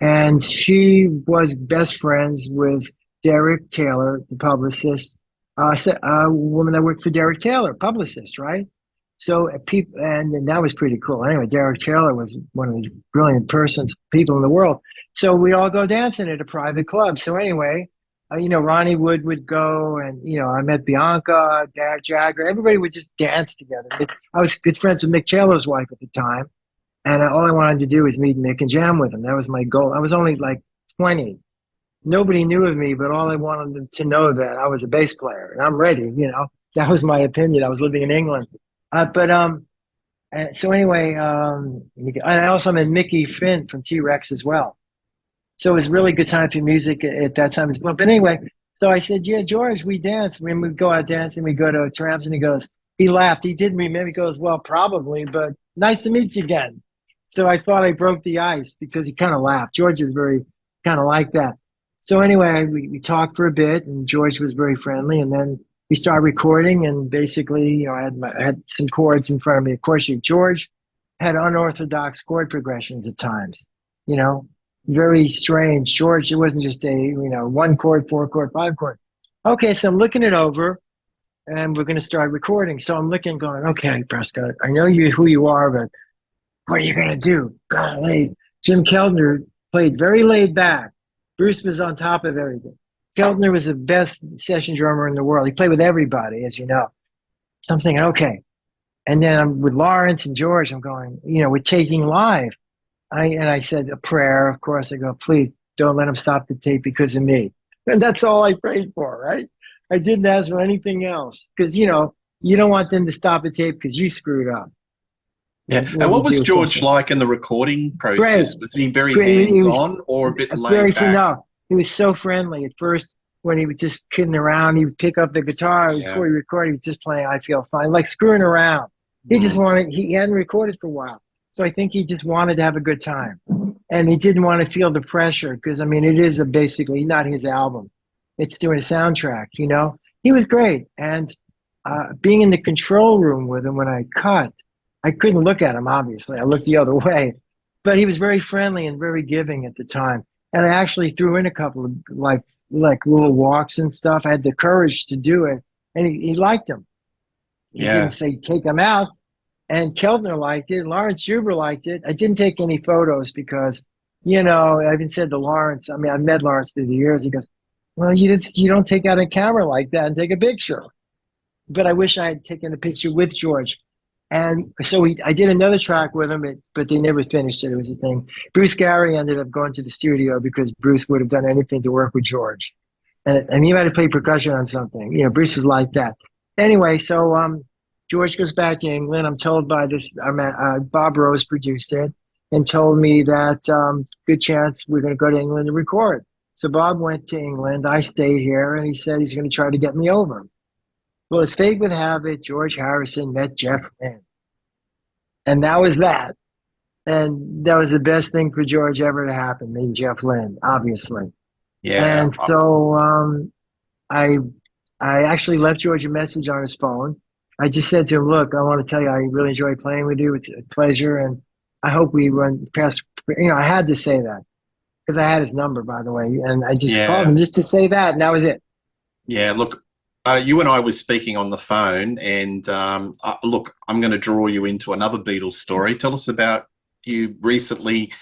And she was best friends with Derek Taylor, the publicist, a woman that worked for Derek Taylor, publicist, right? So people, and that was pretty cool. Anyway, Derek Taylor was one of the brilliant people in the world. So we all go dancing at a private club. So anyway, Ronnie Wood would go, and I met Bianca, Dad Jagger. Everybody would just dance together. I was good friends with Mick Taylor's wife at the time, and all I wanted to do was meet Mick and jam with him. That was my goal. I was only like 20. Nobody knew of me, but all I wanted them to know that I was a bass player and I'm ready. That was my opinion. I was living in England. But and so anyway, I also met Mickey Finn from T-Rex as well. So it was really good time for music at that time as well. But anyway, so I said, yeah, George, we dance. When we go out dancing, we go to Tramps, and he laughed. He didn't remember. He goes, well, probably, but nice to meet you again. So I thought I broke the ice because he kind of laughed. George is very kind of like that. So anyway, we talked for a bit, and George was very friendly. And then we started recording, and basically, I had some chords in front of me. Of course, George had unorthodox chord progressions at times. Very strange. George, it wasn't just a one chord, four chord, five chord. Okay, so I'm looking it over, and we're going to start recording. So I'm looking, going, okay, Prescott, I know who you are, but what are you going to do? Golly, Jim Keltner played very laid back. Bruce was on top of everything. Keltner was the best session drummer in the world. He played with everybody, as you know. So I'm thinking, okay. And then I'm with Lawrence and George. I'm going, we're taking live. I said a prayer. Of course, I go, please don't let him stop the tape because of me. And that's all I prayed for, right? I didn't ask for anything else because, you don't want them to stop the tape because you screwed up. Yeah. And what was George like in the recording process? Great. Was he very Great. hands-on or a bit laid back? No, he was so friendly. At first, when he was just kidding around, he would pick up the guitar before he recorded. He was just playing "I Feel Fine," like screwing around. He just wanted. He hadn't recorded for a while, so I think he just wanted to have a good time, and he didn't want to feel the pressure because it is basically not his album. It's doing a soundtrack. He was great, and being in the control room with him when I cut. I couldn't look at him, obviously. I looked the other way. But he was very friendly and very giving at the time. And I actually threw in a couple of like little walks and stuff. I had the courage to do it. And he liked him. He didn't say take him out. And Keltner liked it. Lawrence Huber liked it. I didn't take any photos because, I even said to Lawrence, I met Lawrence through the years. He goes, well, you don't take out a camera like that and take a picture. But I wish I had taken a picture with George. And so I did another track with him, but they never finished it. It was a thing. Bruce Gary ended up going to the studio because Bruce would have done anything to work with George. And he might have played percussion on something. Bruce was like that. Anyway, so George goes back to England. I'm told by Bob Rose produced it and told me that good chance we're going to go to England to record. So Bob went to England. I stayed here, and he said he's going to try to get me over. Well, as fate would have it, George Harrison met Jeff Lynne. And that was that. And that was the best thing for George ever to happen, meeting Jeff Lynne, obviously. Yeah. And so I actually left George a message on his phone. I just said to him, look, I want to tell you I really enjoy playing with you. It's a pleasure. And I hope we run past, I had to say that because I had his number, by the way. And I just called him just to say that. And that was it. Yeah, look, you and I were speaking on the phone, and look, I'm going to draw you into another Beatles story. Tell us about you recently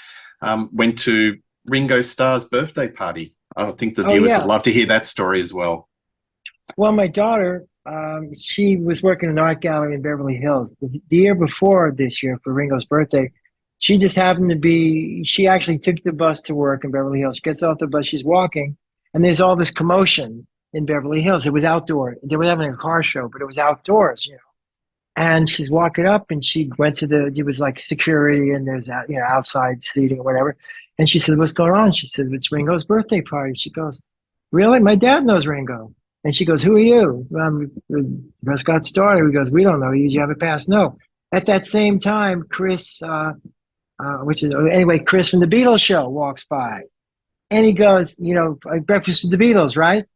went to Ringo Starr's birthday party. I think the viewers would love to hear that story as well. Well, my daughter, she was working in an art gallery in Beverly Hills. The year before this year, for Ringo's birthday, she just happened to she actually took the bus to work in Beverly Hills. She gets off the bus, she's walking, and there's all this commotion in Beverly Hills. It was outdoor. They were having a car show, but it was outdoors, And she's walking up, and she went to it was like security, and there's outside seating or whatever. And she said, what's going on? She said, it's Ringo's birthday party. She goes, really? My dad knows Ringo. And she goes, who are you? I'm Prescott Starr. He goes, we don't know you. You have a pass? No. At that same time, Chris from the Beatles show walks by. And he goes, breakfast with the Beatles, right?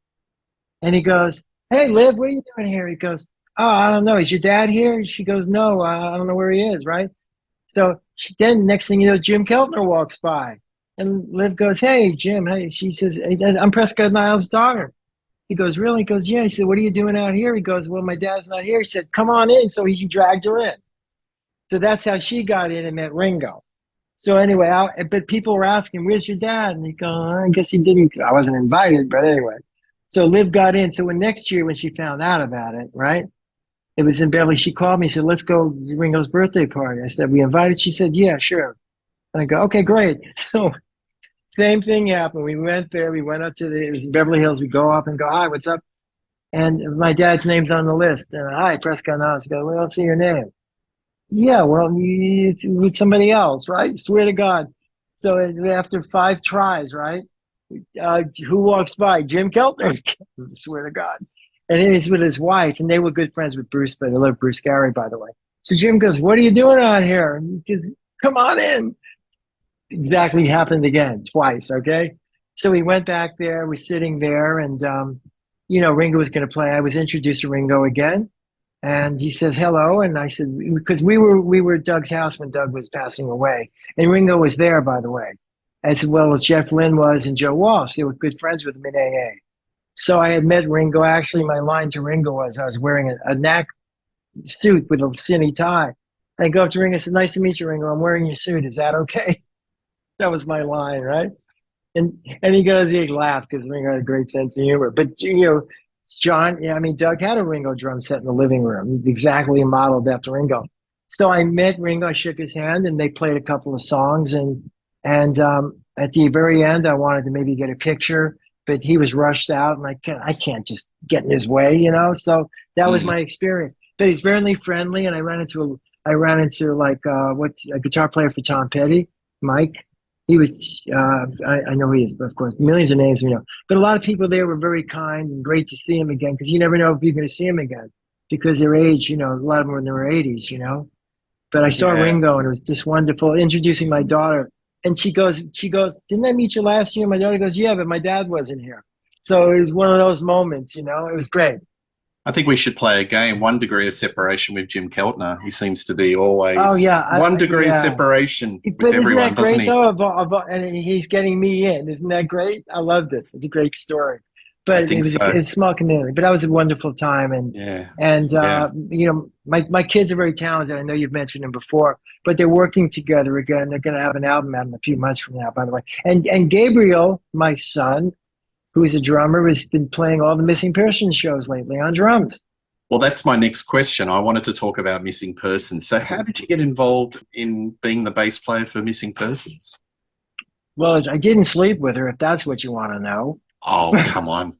And he goes, hey, Liv, what are you doing here? He goes, oh, I don't know. Is your dad here? And she goes, no, I don't know where he is, right? So then next thing you know, Jim Keltner walks by. And Liv goes, "Hey, Jim." Hey, she says, "Hey, I'm Prescott Niles' daughter." He goes, "Really?" He goes, "Yeah." He said, "What are you doing out here?" He goes, "Well, my dad's not here." He said, "Come on in." So he dragged her in. So that's how she got in and met Ringo. So anyway, but people were asking, "Where's your dad?" And he go, "I guess he didn't. I wasn't invited." But anyway, so Liv got in. So when next year, when she found out about it, right? It was in Beverly. She called me and said, "Let's go to Ringo's birthday party." I said, "We invited?" She said, "Yeah, sure." And I go, "Okay, great." So same thing happened. We went there. We went up to it was in Beverly Hills. We go up and go, "Hi, what's up?" And my dad's name's on the list. And hi, Prescott Niles. I go, "Well, let's see your name." Yeah, well, it's with somebody else, right? Swear to God. So after 5 tries, right? Who walks by? Jim Keltner. Swear to God. And he's with his wife, and they were good friends with Bruce, but I love Bruce Gary, by the way. So Jim goes, "What are you doing out here?" And he goes, "Come on in." Exactly happened again, twice, okay? So we went back there, we're sitting there, and, Ringo was going to play. I was introduced to Ringo again. And he says hello, and I said because we were at Doug's house when Doug was passing away, and Ringo was there, by the way, as well as Jeff Lynne was and Joe Walsh. They were good friends with him in AA. So I had met Ringo. Actually, my line to Ringo was I was wearing a Knack suit with a skinny tie. I go up to Ringo and said, "Nice to meet you, Ringo. I'm wearing your suit. Is that okay?" That was my line, right? And he laughed because Ringo had a great sense of humor. But John, yeah, I mean, Doug had a Ringo drum set in the living room, he's exactly modeled after Ringo. So I met Ringo, I shook his hand, and they played a couple of songs. And at the very end, I wanted to maybe get a picture, but he was rushed out, and I can't just get in his way, So that was Mm. my experience. But he's very friendly, and I ran into like what's a guitar player for Tom Petty, Mike. He was, I know he is, but of course, millions of names, But a lot of people there were very kind and great to see him again because you never know if you're going to see him again because their age, a lot of them were in their 80s. But I saw Yeah. Ringo and it was just wonderful introducing my daughter. And she goes, "Didn't I meet you last year?" My daughter goes, "Yeah, but my dad wasn't here." So it was one of those moments, it was great. I think we should play a game, 1 degree of separation with Jim Keltner. He seems to be Oh, always yeah. 1 degree of Yeah. separation with But isn't everyone, that doesn't great he? though? And he's getting me in. Isn't that great? I loved it. It's a great story. I But it think was so. a small community. But that was a wonderful time. And Yeah. and Yeah. my kids are very talented. I know you've mentioned them before, but they're working together again. They're going to have an album out in a few months from now, by the way. And Gabriel, my son, who is a drummer, has been playing all the Missing Persons shows lately on drums. Well, that's my next question. I wanted to talk about missing persons. So, how did you get involved in being the bass player for Missing Persons? Well, I didn't sleep with her, if that's what you want to know. Oh, come on.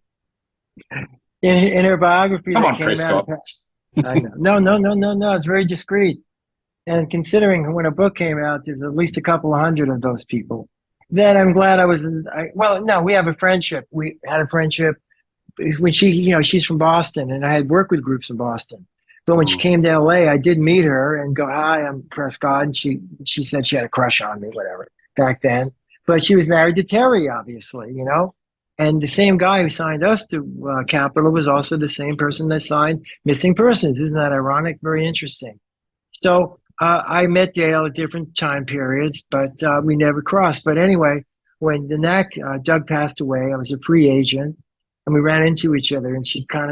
In her biography Come that on, came out, Prescott. I know. No, no, no, no, no. It's very discreet. And considering when a book came out, there's at least a couple of hundred of those people. Then I'm glad I was. Well, no, we have a friendship. We had a friendship when she's from Boston, and I had worked with groups in Boston. But when she Mm. came to LA, I did meet her and go, "Hi, I'm Prescott," and she said she had a crush on me, whatever, back then. But she was married to Terry, obviously. And the same guy who signed us to Capitol was also the same person that signed Missing Persons. Isn't that ironic? Very interesting. So I met Dale at different time periods, but we never crossed. But anyway, when the Knack, Doug passed away, I was a free agent, and we ran into each other. And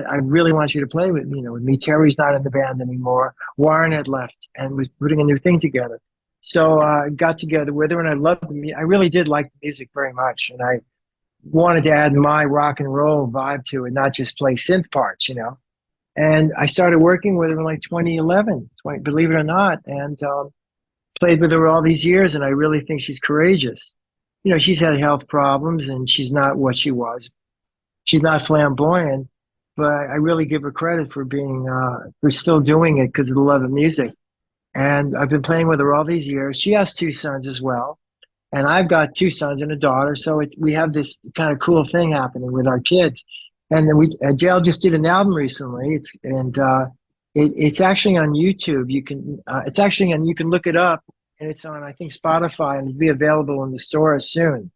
I really want you to play with me. Terry's not in the band anymore. Warren had left and was putting a new thing together. So I got together with her, and I loved I really did like the music very much, and I wanted to add my rock and roll vibe to it, not just play synth parts. And I started working with her in like 2011, believe it or not, and played with her all these years. And I really think she's courageous. She's had health problems, and she's not what she was. She's not flamboyant, but I really give her credit for for still doing it because of the love of music. And I've been playing with her all these years. She has 2 sons as well, and I've got 2 sons and a daughter. So we have this kind of cool thing happening with our kids. And then Dale just did an album recently. It's actually on YouTube. You can look it up, and it's on I think Spotify, and it'll be available in the stores soon.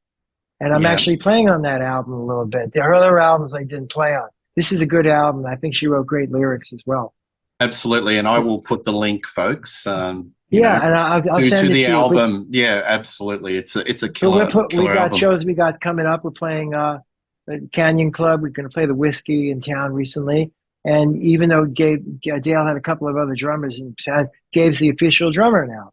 And I'm Yeah, actually playing on that album a little bit. There are other albums I didn't play on. This is a good album. I think she wrote great lyrics as well. absolutely. And I So, will put the link, folks, you know, Yeah, and I'll to send it the to you. album. Yeah, absolutely. It's a But killer we killer got album. shows we got coming up. We're playing the Canyon Club. We're going to play the Whiskey in town recently. And even though Dale had a couple of other drummers, and Gabe's the official drummer now.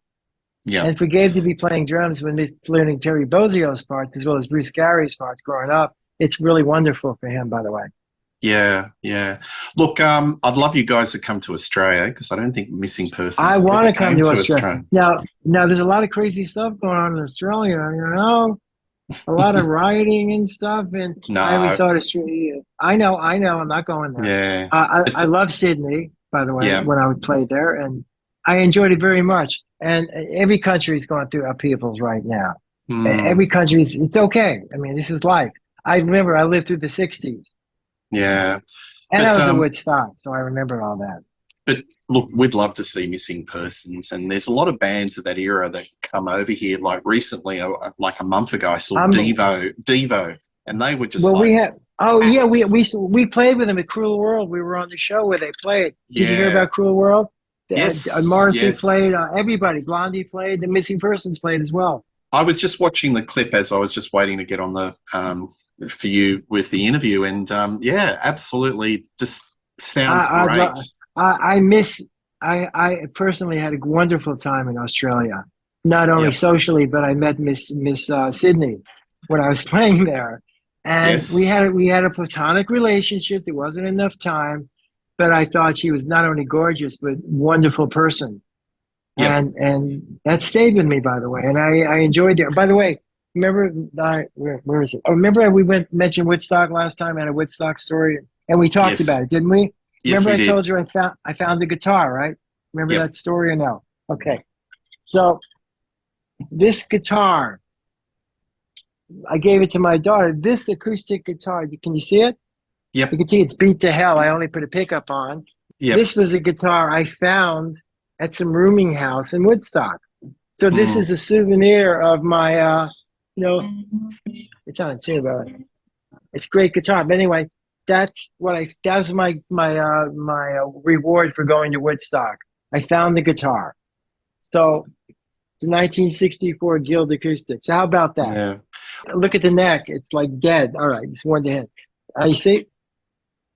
Yeah. And for Gabe to be playing drums when he's learning Terry Bozzio's parts as well as Bruce Gary's parts growing up, it's really wonderful for him, by the way. Yeah, yeah. Look, I'd love you guys to come to Australia because I don't think Missing I Persons want ever to come came to to Australia. Australia. Now there's a lot of crazy stuff going on in Australia, you know, a lot of rioting and stuff. And I always No, thought Australia, I know, I'm not going there. yeah, I it's love Sydney, by the way, yeah, when I would play there, and I enjoyed it very much. And every country is going through upheavals right now. mm, Every country's, it's okay. I mean, this is life. I remember I lived through the 60s yeah. and I But was at Woodstock, so I remember all that. but look, we'd love to see Missing Persons, and there's a lot of bands of that era that come over here. Like recently, like a month ago, I saw Um, Devo, and they were just well, we like had, oh yeah, packed. we played with them at Cruel World. We were on the show where they played. Did you hear Yeah, about Cruel World? yes, Morrissey yes. played, everybody, Blondie played, the Missing Persons played as well. I was just watching the clip as I was just waiting to get on the for you with the interview, and yeah, absolutely, just sounds I, I'd great. lo- I miss, I personally had a wonderful time in Australia, not only Yep. socially, but I met Miss Sydney when I was playing there, and Yes. we had a platonic relationship. There wasn't enough time, but I thought she was not only gorgeous but wonderful person, Yep. and that stayed with me, by the way, and I enjoyed it. By the way, remember where is it? Oh, remember we mentioned Woodstock last time. I had a Woodstock story, and we talked about Yes. it, didn't we? Yes, Remember we I did. told you I found the guitar, right? Remember Yep. that story or no? Okay. So this guitar, I gave it to my daughter. This acoustic guitar, can you see it? Yep. You can see it's beat to hell. I only put a pickup on. Yep. This was a guitar I found at some rooming house in Woodstock. So this Mm. is a souvenir of my, you know, it's on a tube. It's great guitar. But anyway, that was my reward for going to Woodstock. I found the guitar. So the 1964 Guild Acoustics. How about that? Yeah. Look at the neck. It's like dead. All right, it's worn to head. You see?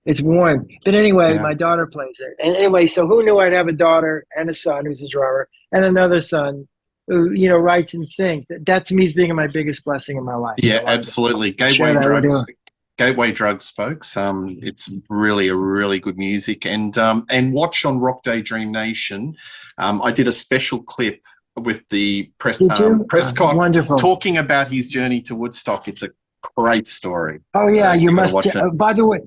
It's worn. But anyway, Yeah. my daughter plays it. And anyway, so who knew I'd have a daughter and a son who's a drummer and another son who, you know, writes and sings. That to me is being my biggest blessing in my life. So Yeah, I wanted to absolutely. share that with you. Gateway Drugs, folks. It's really a really good music, and watch on Rock Daydream Nation. I did a special clip with the Did you? Prescott Wonderful. talking about his journey to Woodstock. It's a great story. Oh So yeah, you you got to must. watch it. By the way,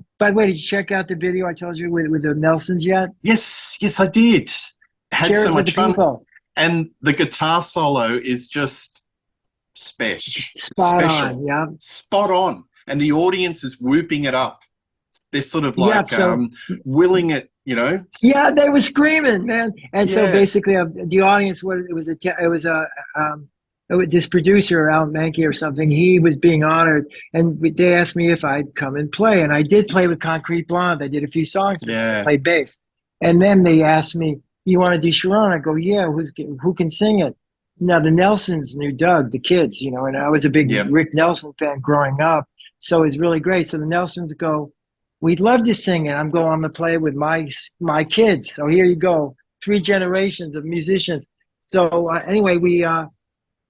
did you check out the video I told you with the Nelsons yet? Yes, yes, I did. Had Share so it with much the fun, people. and the guitar solo is just Spot special, on. Yeah. spot on, and the audience is whooping it up. They're sort of Yep. like So willing it, you know. yeah, they were screaming, man. And so Yeah, basically, the audience this producer Alan Mankey or something. He was being honored, and they asked me if I'd come and play, and I did play with Concrete Blonde. I did a few songs with them. I yeah, played bass, and then they asked me, "You want to do Sharona?" I go, "Yeah." Who can sing it? Now the Nelsons knew Doug, the kids, you know, and I was a big yep, Rick Nelson fan growing up, so it's really great. So the Nelsons go, "We'd love to sing it." I'm to play with my kids. So here you go, 3 generations of musicians. So anyway,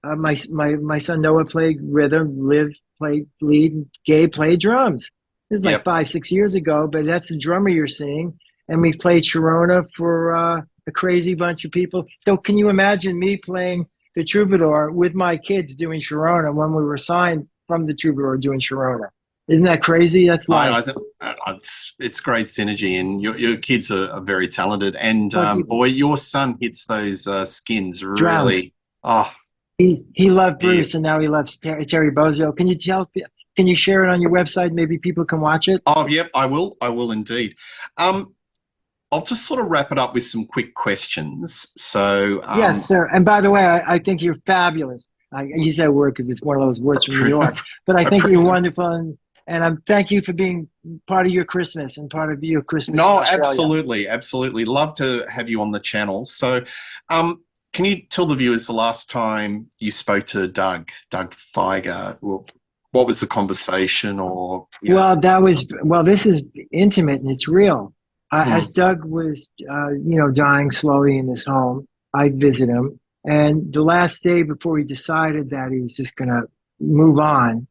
my son Noah played rhythm, Liv played lead, and Gabe played drums. This is like yep. 5 6 years ago, but that's the drummer you're seeing. And we played Sharona for a crazy bunch of people. So can you imagine me playing the Troubadour with my kids doing Sharona when we were signed from the Troubadour doing Sharona? Isn't that crazy? That's life. I think it's great synergy, and your kids are very talented. And But boy, your son hits those skins drums. really. Oh, He loved yeah. Bruce, and now he loves Terry Bozzio. Can you tell? Can you share it on your website? Maybe people can watch it. Oh, yep. I will. I will indeed. I'll just sort of wrap it up with some quick questions. So, Yes, sir. And by the way, I think you're fabulous. I use that word because it's one of those words from New York. But I think you're wonderful, and thank you for being part of your Christmas and part of your Christmas in no, Australia. absolutely, absolutely. Love to have you on the channel. So, Can you tell the viewers the last time you spoke to Doug Feiger? What was the conversation, or Well, this is intimate and it's real. Hmm, As Doug was, dying slowly in his home, I visit him, and the last day before he decided that he was just going to move on,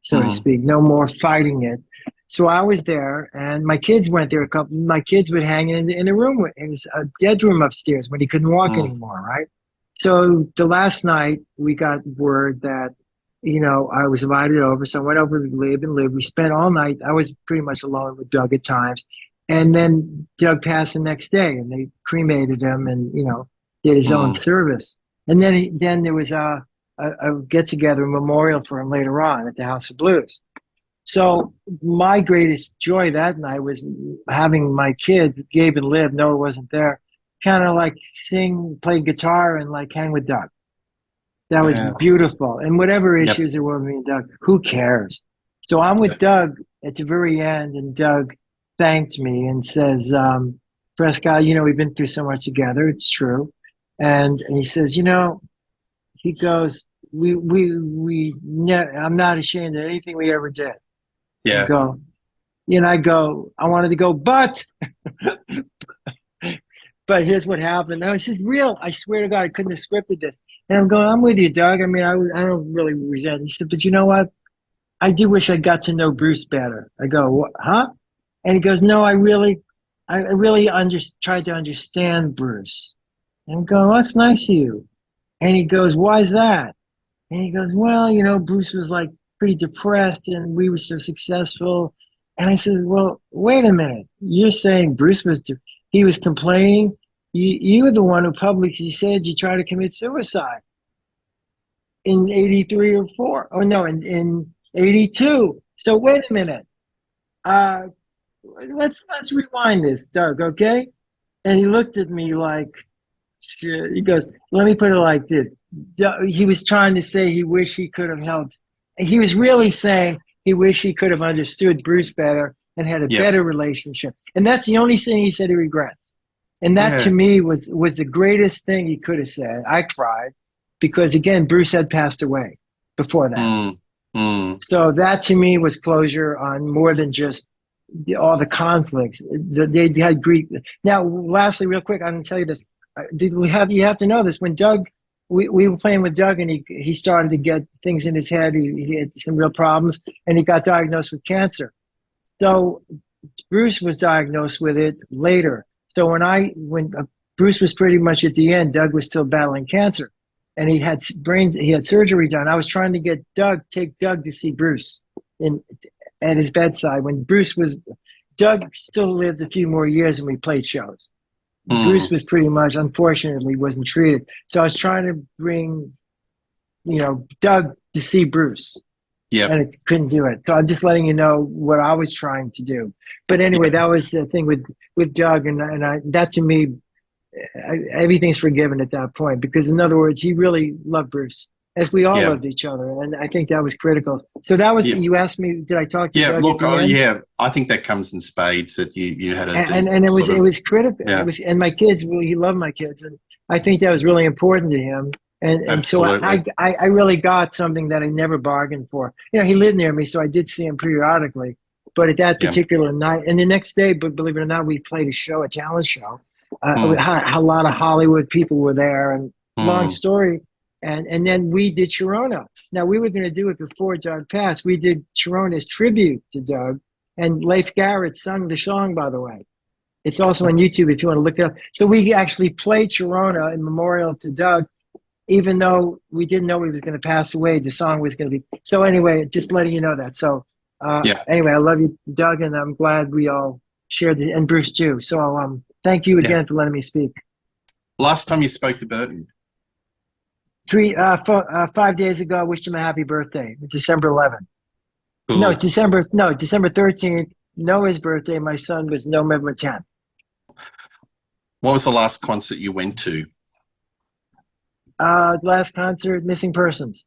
so to hmm, speak, no more fighting it. So I was there, and my kids went there. My kids would hang in a room in his bedroom upstairs when he couldn't walk hmm, anymore, right? So the last night we got word that, I was invited over. So I went over to live and live. We spent all night. I was pretty much alone with Doug at times. And then Doug passed the next day, and they cremated him and, did his own hmm. service. And then there was a get together, a memorial for him later on at the House of Blues. So my greatest joy that night was having my kids, Gabe and Liv, Noah wasn't there, kind of like sing, play guitar, and like hang with Doug. That was Yeah. beautiful. And whatever Yep. issues there were with me and Doug, who cares? So I'm with Yep. Doug at the very end, and Doug thanked me and says, Prescott, we've been through so much together. It's true. And he says, he goes, I'm not ashamed of anything we ever did. And Yeah. go, I go, I wanted to go, but here's what happened. No, this is real. I swear to God, I couldn't have scripted this. And I'm going, I'm with you, Doug. I mean, I don't really resent. He said, but you know what? I do wish I got to know Bruce better. I go, what, huh? And he goes, no, I really tried to understand Bruce. And I go, well, that's nice of you. And he goes, why is that? And he goes, well, Bruce was like pretty depressed and we were so successful. And I said, well, wait a minute. You're saying he was complaining? You were the one who publicly said you tried to commit suicide in 83 or 4. Oh, no, in 82. So wait a minute. Let's rewind this, Doug, okay? And he looked at me like, shit. He goes, let me put it like this. He was trying to say he wished he could have helped. He was really saying he wished he could have understood Bruce better and had a Yep. better relationship. And that's the only thing he said he regrets. And that to Yeah. me was the greatest thing he could have said. I cried because, again, Bruce had passed away before that. Mm, mm. So that to me was closure on more than just all the conflicts. They had grief. Now, lastly, real quick, I'm going to tell you this. You have to know this. When Doug, we were playing with Doug, and he started to get things in his head. He had some real problems, and he got diagnosed with cancer. So Bruce was diagnosed with it later. So when Bruce was pretty much at the end, Doug was still battling cancer, and he had surgery done. I was trying to take Doug to see Bruce at his bedside when Doug still lived a few more years, and we played shows. Bruce was pretty much, unfortunately, wasn't treated. So I was trying to bring, Doug to see Bruce. Yep. And it couldn't do it. So I'm just letting you know what I was trying to do. But anyway, that was the thing with Doug, and that to me, everything's forgiven at that point. Because in other words, he really loved Bruce, as we all Yep. loved each other, and I think that was critical. So that was Yep. You asked me, did I talk to Yeah. Doug Look. at the end? Yeah. I think that comes in spades. That you had a And it was critical. Yeah. And my kids, well, he loved my kids, and I think that was really important to him. And so Absolutely. I really got something that I never bargained for. He lived near me, so I did see him periodically. But at that Yeah. particular night, and the next day, but believe it or not, we played a talent show. Mm, A lot of Hollywood people were there, and long mm. story. And then we did Sharona. Now, we were going to do it before Doug passed. We did Sharona's tribute to Doug, and Leif Garrett sung the song, by the way. It's also on YouTube if you want to look it up. So we actually played Sharona in memorial to Doug, even though we didn't know he was going to pass away. The song was going to be. So anyway, just letting you know that. So Yeah. anyway, I love you, Doug, and I'm glad we all shared and Bruce too. So thank you again for letting me speak. Last time you spoke to Burton. 5 days ago, I wished him a happy birthday, December 11th. Cool. No, December 13th. Noah's birthday. My son was November 10th. What was the last concert you went to? Last concert, Missing Persons.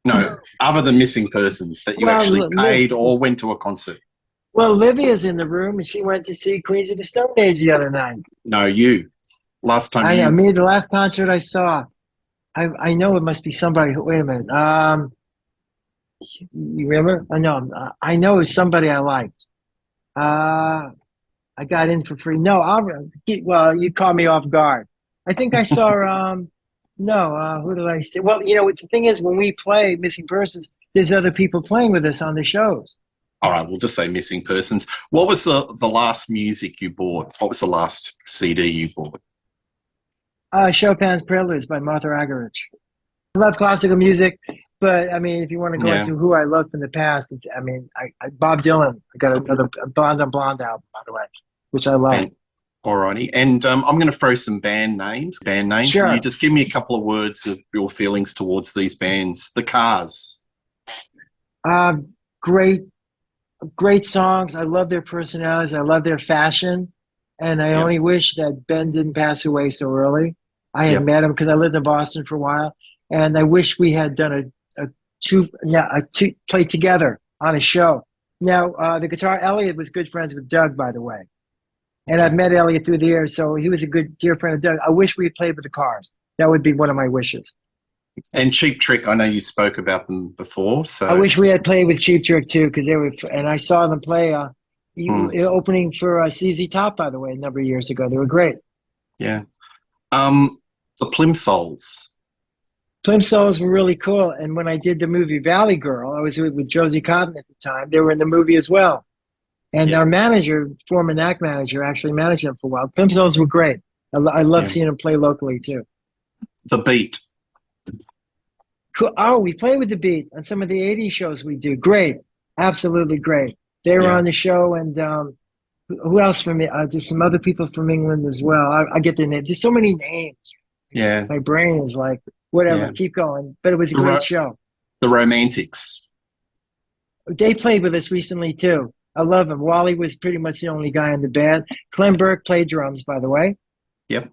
No, other than Missing Persons that you actually paid or went to a concert. Well, Livia's in the room, and she went to see Queens of the Stone Age the other night. No, you. Last time I know. you. Me, the last concert I saw, I know it must be somebody. Wait a minute. You remember? I know it was somebody I liked. Uh, I got in for free. No, well, you caught me off guard. I think I saw. No, who did I see? Well, the thing is, when we play Missing Persons, there's other people playing with us on the shows. All right, we'll just say missing persons. What was the last music you bought? What was the last CD you bought? Chopin's Preludes by Martha Argerich. I love classical music, but I mean, if you want to go Yeah. into who I love from the past, Bob Dylan. I got another Blonde on Blonde album, by the way, which I love. Alrighty, and I'm going to throw some band names. Sure. And you just give me a couple of words of your feelings towards these bands. The Cars. Great, great songs. I love their personalities. I love their fashion, and I only wish that Ben didn't pass away so early. I had met him because I lived in Boston for a while, and I wish we had done a two play together on a show. Now, the guitar, Elliot was good friends with Doug, by the way. And I've met Elliot through the years, so he was a good dear friend of Doug. I wish we had played with the Cars. That would be one of my wishes. And Cheap Trick, I know you spoke about them before. So I wish we had played with Cheap Trick too, because they were. And I saw them play opening for CZ Top, by the way, a number of years ago. They were great. Yeah. The Plimsolls. Plimsolls were really cool. And when I did the movie Valley Girl, I was with Josie Cotton at the time. They were in the movie as well. And our manager, former Knack manager, actually managed them for a while. Plimsolls were great. I love seeing them play locally too. The Beat. Cool. Oh, we play with the Beat on some of the '80s shows we do. Great, absolutely great. They were on the show, and who else from me? There's some other people from England as well. I get their names. There's so many names. Yeah. My brain is like, whatever. Yeah. Keep going. But it was a great show. The Romantics. They played with us recently too. I love him. Wally was pretty much the only guy in the band. Clem Burke played drums, by the way. Yep.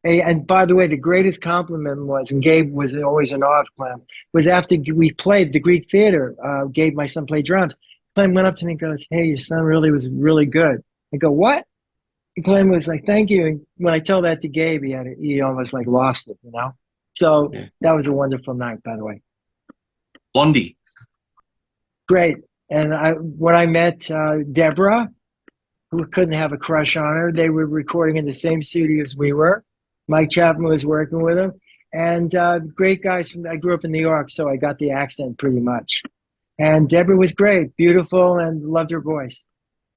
And by the way, the greatest compliment was, and Gabe was always in awe of Clem, was after we played the Greek Theater, Gabe, my son, played drums. Clem went up to me and goes, "Hey, your son really was really good." I go, "What?" And Clem was like, "Thank you." And when I told that to Gabe, he almost like lost it, So that was a wonderful night, by the way. Blondie. Great. And when I met Deborah, who couldn't have a crush on her, they were recording in the same studio as we were. Mike Chapman was working with them. And great guys. I grew up in New York, so I got the accent pretty much. And Deborah was great, beautiful, and loved her voice.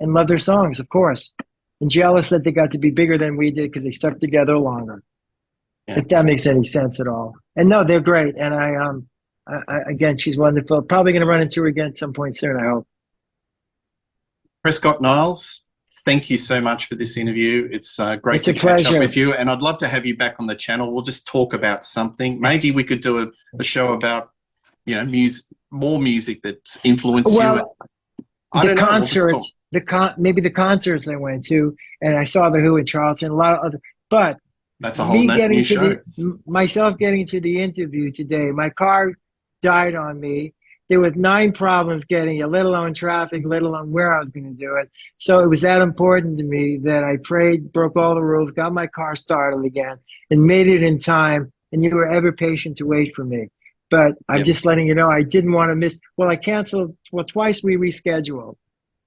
And loved her songs, of course. And jealous that they got to be bigger than we did because they stuck together longer. Yeah. If that makes any sense at all. And no, they're great. And again, she's wonderful. Probably going to run into her again at some point soon, I hope. Prescott Niles, thank you so much for this interview. It's great to catch up with you. And I'd love to have you back on the channel. We'll just talk about something. Maybe we could do a show about, music, more music that's influenced you. The concerts, maybe the concerts I went to, and I saw The Who in Charleston, a lot of other, but that's a whole new show. Myself getting to the interview today, my car died on me. There were 9 problems getting it, let alone traffic, let alone where I was going to do it. So it was that important to me that I prayed, broke all the rules, got my car started again, and made it in time. And you were ever patient to wait for me. But I'm just letting you know, I didn't want to miss. Well, I canceled. Well, twice we rescheduled.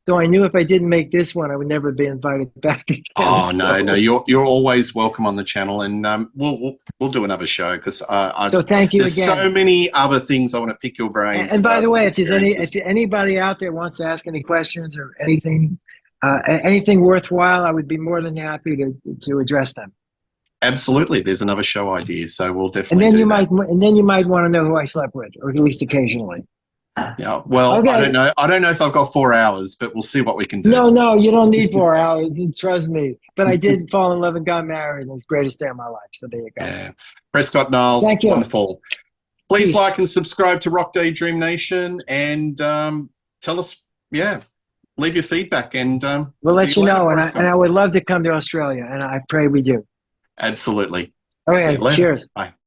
So I knew if I didn't make this one, I would never be invited back again. Oh no, you're always welcome on the channel, and we'll do another show because so thank you there's again. so many other things I want to pick your brains. And by the way, if anybody out there wants to ask any questions or anything worthwhile, I would be more than happy to address them. Absolutely, there's another show idea, so we'll definitely. And then you might want to know who I slept with, or at least occasionally. Yeah, well, okay. I don't know if I've got 4 hours, but we'll see what we can do. No, you don't need 4 hours. Trust me. But I did fall in love and got married, and it was the greatest day of my life. So there you go. Yeah. Prescott Niles, thank you. Wonderful. Please like and subscribe to Rock Daydream Nation, and tell us, leave your feedback, and we'll let you know. And I would love to come to Australia, and I pray we do. Absolutely. Okay, cheers. Bye.